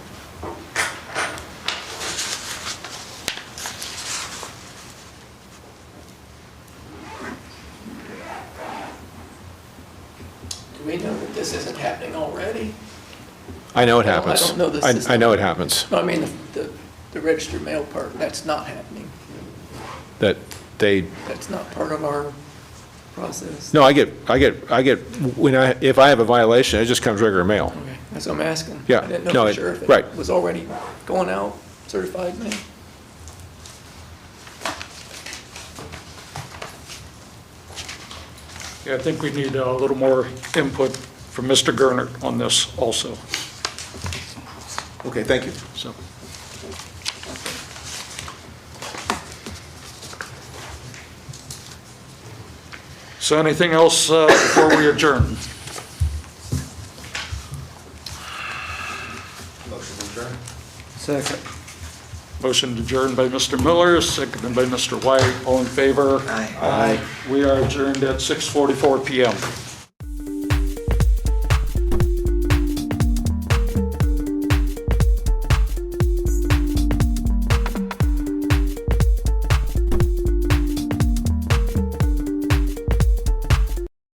Do we know that this isn't happening already? I know it I don't happens. know the system. I know it happens, No, I mean, the registered mail part, that's not happening. that they, That's not part of our process. no, I get, if I have a violation, it just comes regular mail. Okay, that's what I'm asking. Yeah, I didn't no, know for it- sure if right. it was already going out, certified mail. Yeah, I think we need a little more input from Mr. Gernert on this also, Okay, thank you. so. So anything else before we adjourn? Motion to adjourn? Second. Motion adjourned by Mr. Miller, seconded by Mr. White. All in favor? Aye. Aye. We are adjourned at 6:44 PM.